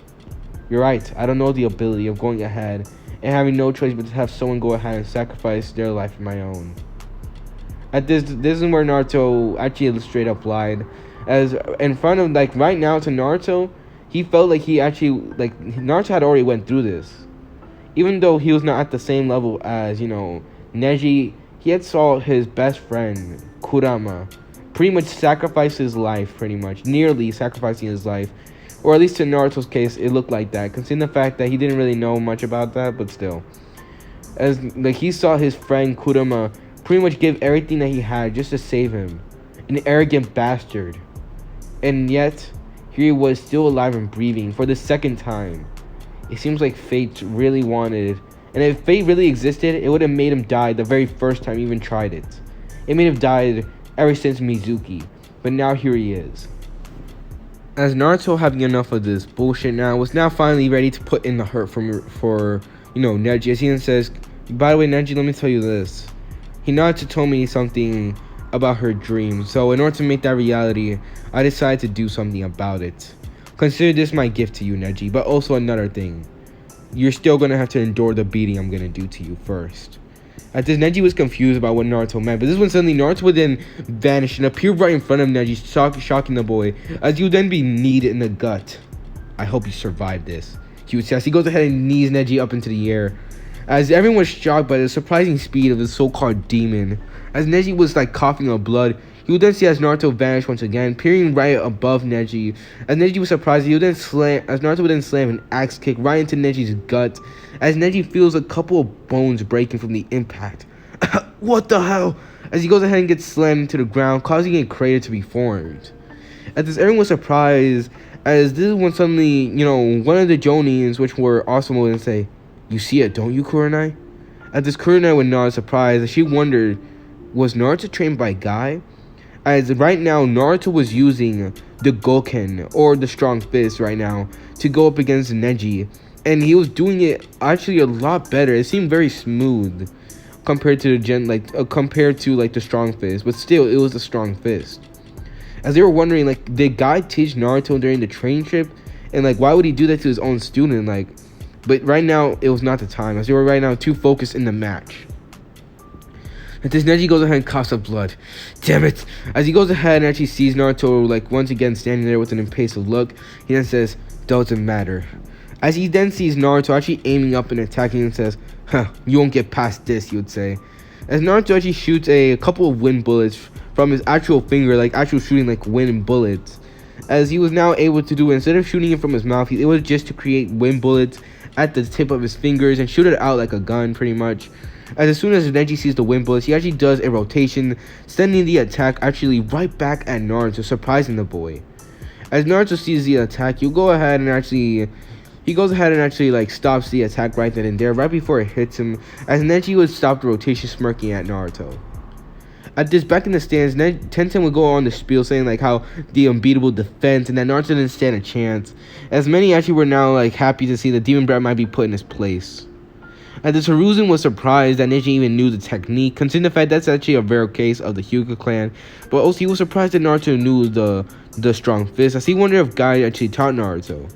You're right, I don't know the ability of going ahead and having no choice but to have someone go ahead and sacrifice their life for my own. At this is where Naruto actually straight up lied. As in front of, right now to Naruto, he felt like he actually, Naruto had already went through this. Even though he was not at the same level as, Neji, he had saw his best friend, Kurama, pretty much sacrifice his life, nearly sacrificing his life. Or at least in Naruto's case, it looked like that, considering the fact that he didn't really know much about that, but still. As, he saw his friend, Kurama, pretty much give everything that he had just to save him. An arrogant bastard. And yet, here he was, still alive and breathing for the second time. It seems like fate really wanted, and if fate really existed, it would have made him die the very first time he even tried it. It made him died ever since Mizuki, but now here he is. As Naruto, having enough of this bullshit now, was now finally ready to put in the hurt for Neji, as he says, by the way, Neji, let me tell you this. Hinata told me something about her dream, so in order to make that reality, I decided to do something about it. Consider this my gift to you, Neji, but also another thing. You're still gonna have to endure the beating I'm gonna do to you first. At this, Neji was confused about what Naruto meant, but this one suddenly Naruto would then vanish and appear right in front of Neji, shocking the boy, as he would then be kneed in the gut. I hope you survive this, he would say as he goes ahead and knees Neji up into the air. As everyone was shocked by the surprising speed of the so-called demon. As Neji was coughing up blood, he would then see as Naruto vanished once again, peering right above Neji. As Neji was surprised, Naruto would then slam an axe kick right into Neji's gut, as Neji feels a couple of bones breaking from the impact. What the hell? As he goes ahead and gets slammed into the ground, causing a crater to be formed. At this, everyone was surprised, as this is when suddenly, one of the Jonins, which were awesome, would say, "You see it, don't you, Kurenai?" At this, Kurenai would nod surprised, as she wondered, was Naruto trained by Guy? As right now, Naruto was using the Goken, or the Strong Fist right now, to go up against Neji. And he was doing it actually a lot better. It seemed very smooth compared to the Strong Fist. But still, it was a Strong Fist. As they were wondering, did Guy teach Naruto during the training trip? And, why would he do that to his own student? But right now, it was not the time, as they were right now too focused in the match. At this, Neji goes ahead and coughs up blood. Damn it! As he goes ahead and actually sees Naruto, once again standing there with an impatient look, he then says, "Doesn't matter." As he then sees Naruto actually aiming up and attacking and says, "You won't get past this," he would say. As Naruto actually shoots a couple of wind bullets from his actual finger, actual shooting wind bullets. As he was now able to do it, instead of shooting it from his mouth, it was just to create wind bullets at the tip of his fingers and shoot it out like a gun, pretty much. As soon as Neji sees the wind bullets, he actually does a rotation, sending the attack actually right back at Naruto, surprising the boy. As Naruto sees the attack, he goes ahead and actually stops the attack right then and there, right before it hits him, as Neji would stop the rotation, smirking at Naruto. At this, back in the stands, Tenzin would go on the spiel saying like how the unbeatable defense and that Naruto didn't stand a chance. As many actually were now like happy to see that Demon Breath might be put in his place. At this, Hiruzen was surprised that Neji even knew the technique, considering the fact that's actually a rare case of the Hyuga clan. But also, he was surprised that Naruto knew the strong fist, as he wondered if Guy actually taught Naruto.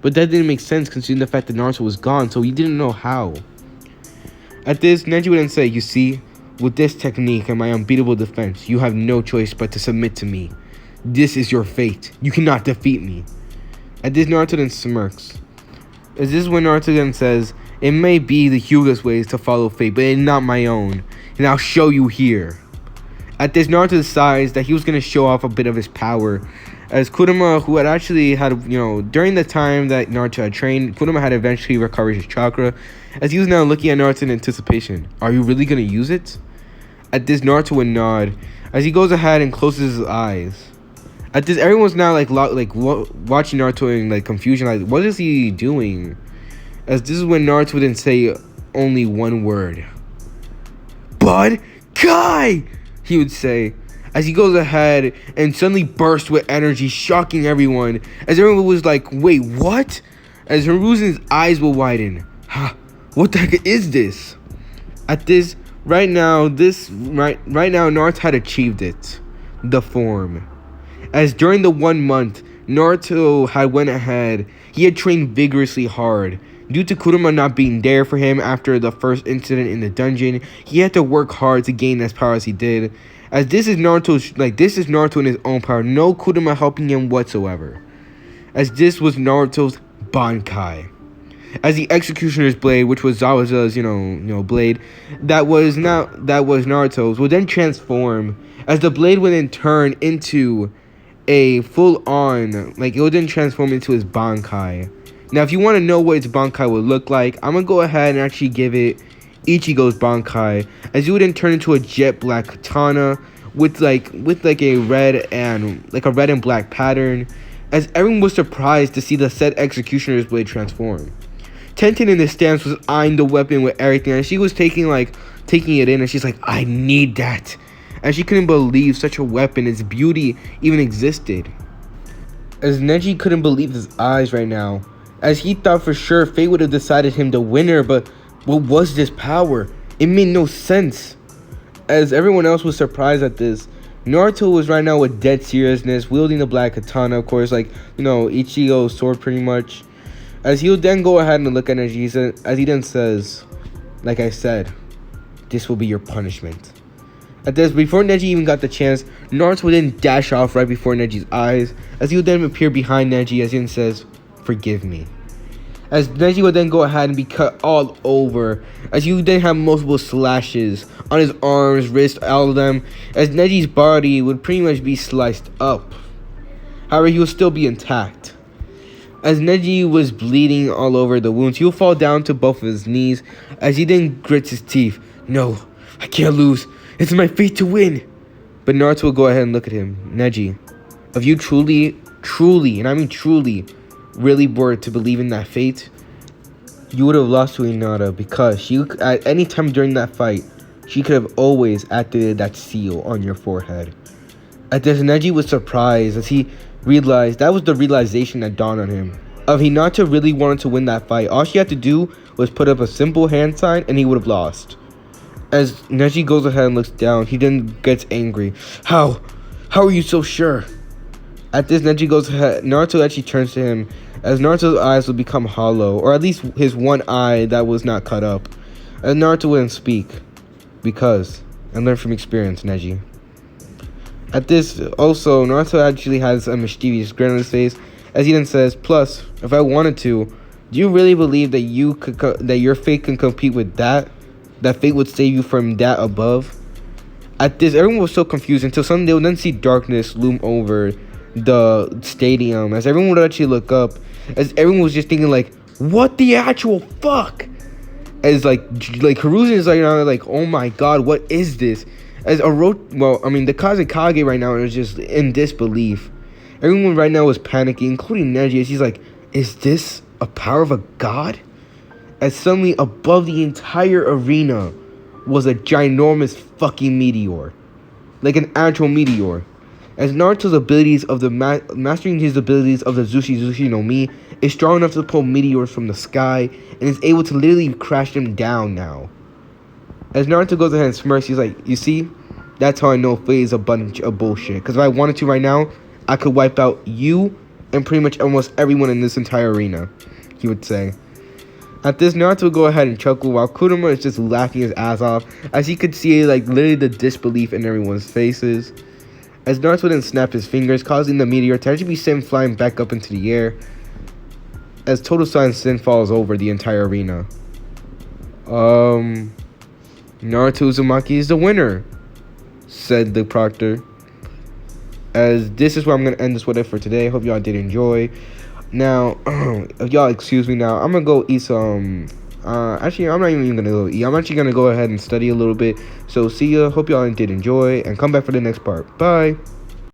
But that didn't make sense considering the fact that Naruto was gone, so he didn't know how. At this, Neji would then say, "You see, with this technique and my unbeatable defense, you have no choice but to submit to me. This is your fate. You cannot defeat me." At this, Naruto then smirks. As this is when Naruto then says, "It may be the Hyuga's ways to follow fate, but it's not my own, and I'll show you here." At this, Naruto decides that he was going to show off a bit of his power, as Kurama, who had actually had, during the time that Naruto had trained, Kurama had eventually recovered his chakra, as he was now looking at Naruto in anticipation. Are you really going to use it? At this, Naruto would nod, as he goes ahead and closes his eyes. At this, everyone's now watching Naruto in like confusion, like what is he doing? As this is when Naruto would then say only one word. "Bud Kai!" he would say, as he goes ahead and suddenly bursts with energy, shocking everyone, as everyone was like, "Wait, what?" As Hiruzen's eyes will widen. What the heck is this? At this, right now, Naruto had achieved it. The form. As during the 1 month, Naruto had went ahead, he had trained vigorously hard. Due to Kurama not being there for him after the first incident in the dungeon, he had to work hard to gain as power as he did. As this is Naruto in his own power, no Kurama helping him whatsoever. As this was Naruto's Bankai. As the Executioner's blade, which was Zabuza's, blade, that was Naruto's, would then transform. As the blade would then turn into a full-on, it would then transform into his Bankai. Now, if you want to know what its Bankai would look like, I'm going to go ahead and actually give it Ichigo's Bankai, as it would then turn into a jet black katana with a red and black pattern, as everyone was surprised to see the said Executioner's blade transform. Tenten in the stance was eyeing the weapon with everything, and she was taking it in, and she's like, "I need that." And she couldn't believe such a weapon, its beauty, even existed. As Neji couldn't believe his eyes right now, as he thought for sure fate would have decided him the winner, but what was this power? It made no sense. As everyone else was surprised at this, Naruto was right now with dead seriousness, wielding the black katana, of course, Ichigo's sword pretty much. As he would then go ahead and look at Neji, as he then says, "Like I said, this will be your punishment." At this, before Neji even got the chance, Naruto would then dash off right before Neji's eyes, as he would then appear behind Neji, as he then says, "Forgive me." As Neji would then go ahead and be cut all over, as he would then have multiple slashes on his arms, wrists, all of them, as Neji's body would pretty much be sliced up. However, he would still be intact. As Neji was bleeding all over the wounds, he would fall down to both of his knees, as he then grits his teeth. "No, I can't lose. It's my fate to win." But Naruto will go ahead and look at him. "Neji, if you truly, and I mean truly, really were to believe in that fate, you would have lost to Hinata, because she, at any time during that fight, she could have always activated that seal on your forehead." At this, Neji was surprised as he realized that was the realization that dawned on him. If Hinata really wanted to win that fight, all she had to do was put up a simple hand sign and he would have lost. As Neji goes ahead and looks down, he then gets angry. How are you so sure?" At this, Neji goes ahead. Naruto actually turns to him, as Naruto's eyes will become hollow, or at least his one eye that was not cut up. And Naruto wouldn't speak, because I learned from experience, Neji. At this, also, Naruto actually has a mischievous grin on his face, as he then says, "Plus, if I wanted to, do you really believe that that your fate can compete with that? That fate would save you from that above?" At this, everyone was so confused until suddenly they would then see darkness loom over the stadium, as everyone would actually look up, as everyone was just thinking what the actual fuck? As Hiruzen is oh my god, what is this? As the Kazekage right now is just in disbelief. Everyone right now is panicking, including Neji, as he's like, "Is this a power of a god?" As suddenly above the entire arena was a ginormous fucking meteor. like an actual meteor. As Naruto's abilities of the mastering his abilities of the Zushi no Mi is strong enough to pull meteors from the sky and is able to literally crash them down now. As Naruto goes ahead and smirks, he's like, you see, that's how I know Fate is a bunch of bullshit. Because if I wanted to right now, I could wipe out you and pretty much almost everyone in this entire arena, he would say. At this, Naruto would go ahead and chuckle while Kurama is just laughing his ass off, as he could see like literally the disbelief in everyone's faces. As Naruto then snapped his fingers, causing the meteor to actually be sent flying back up into the air, as total silence then falls over the entire arena. Naruto Uzumaki is the winner, said the proctor. As this is where I'm going to end this what if for today. Hope y'all did enjoy. Now, if y'all excuse me now, I'm going to go eat some... actually, I'm not even going to go eat. I'm actually going to go ahead and study a little bit. So, see ya. Hope y'all did enjoy. And come back for the next part. Bye.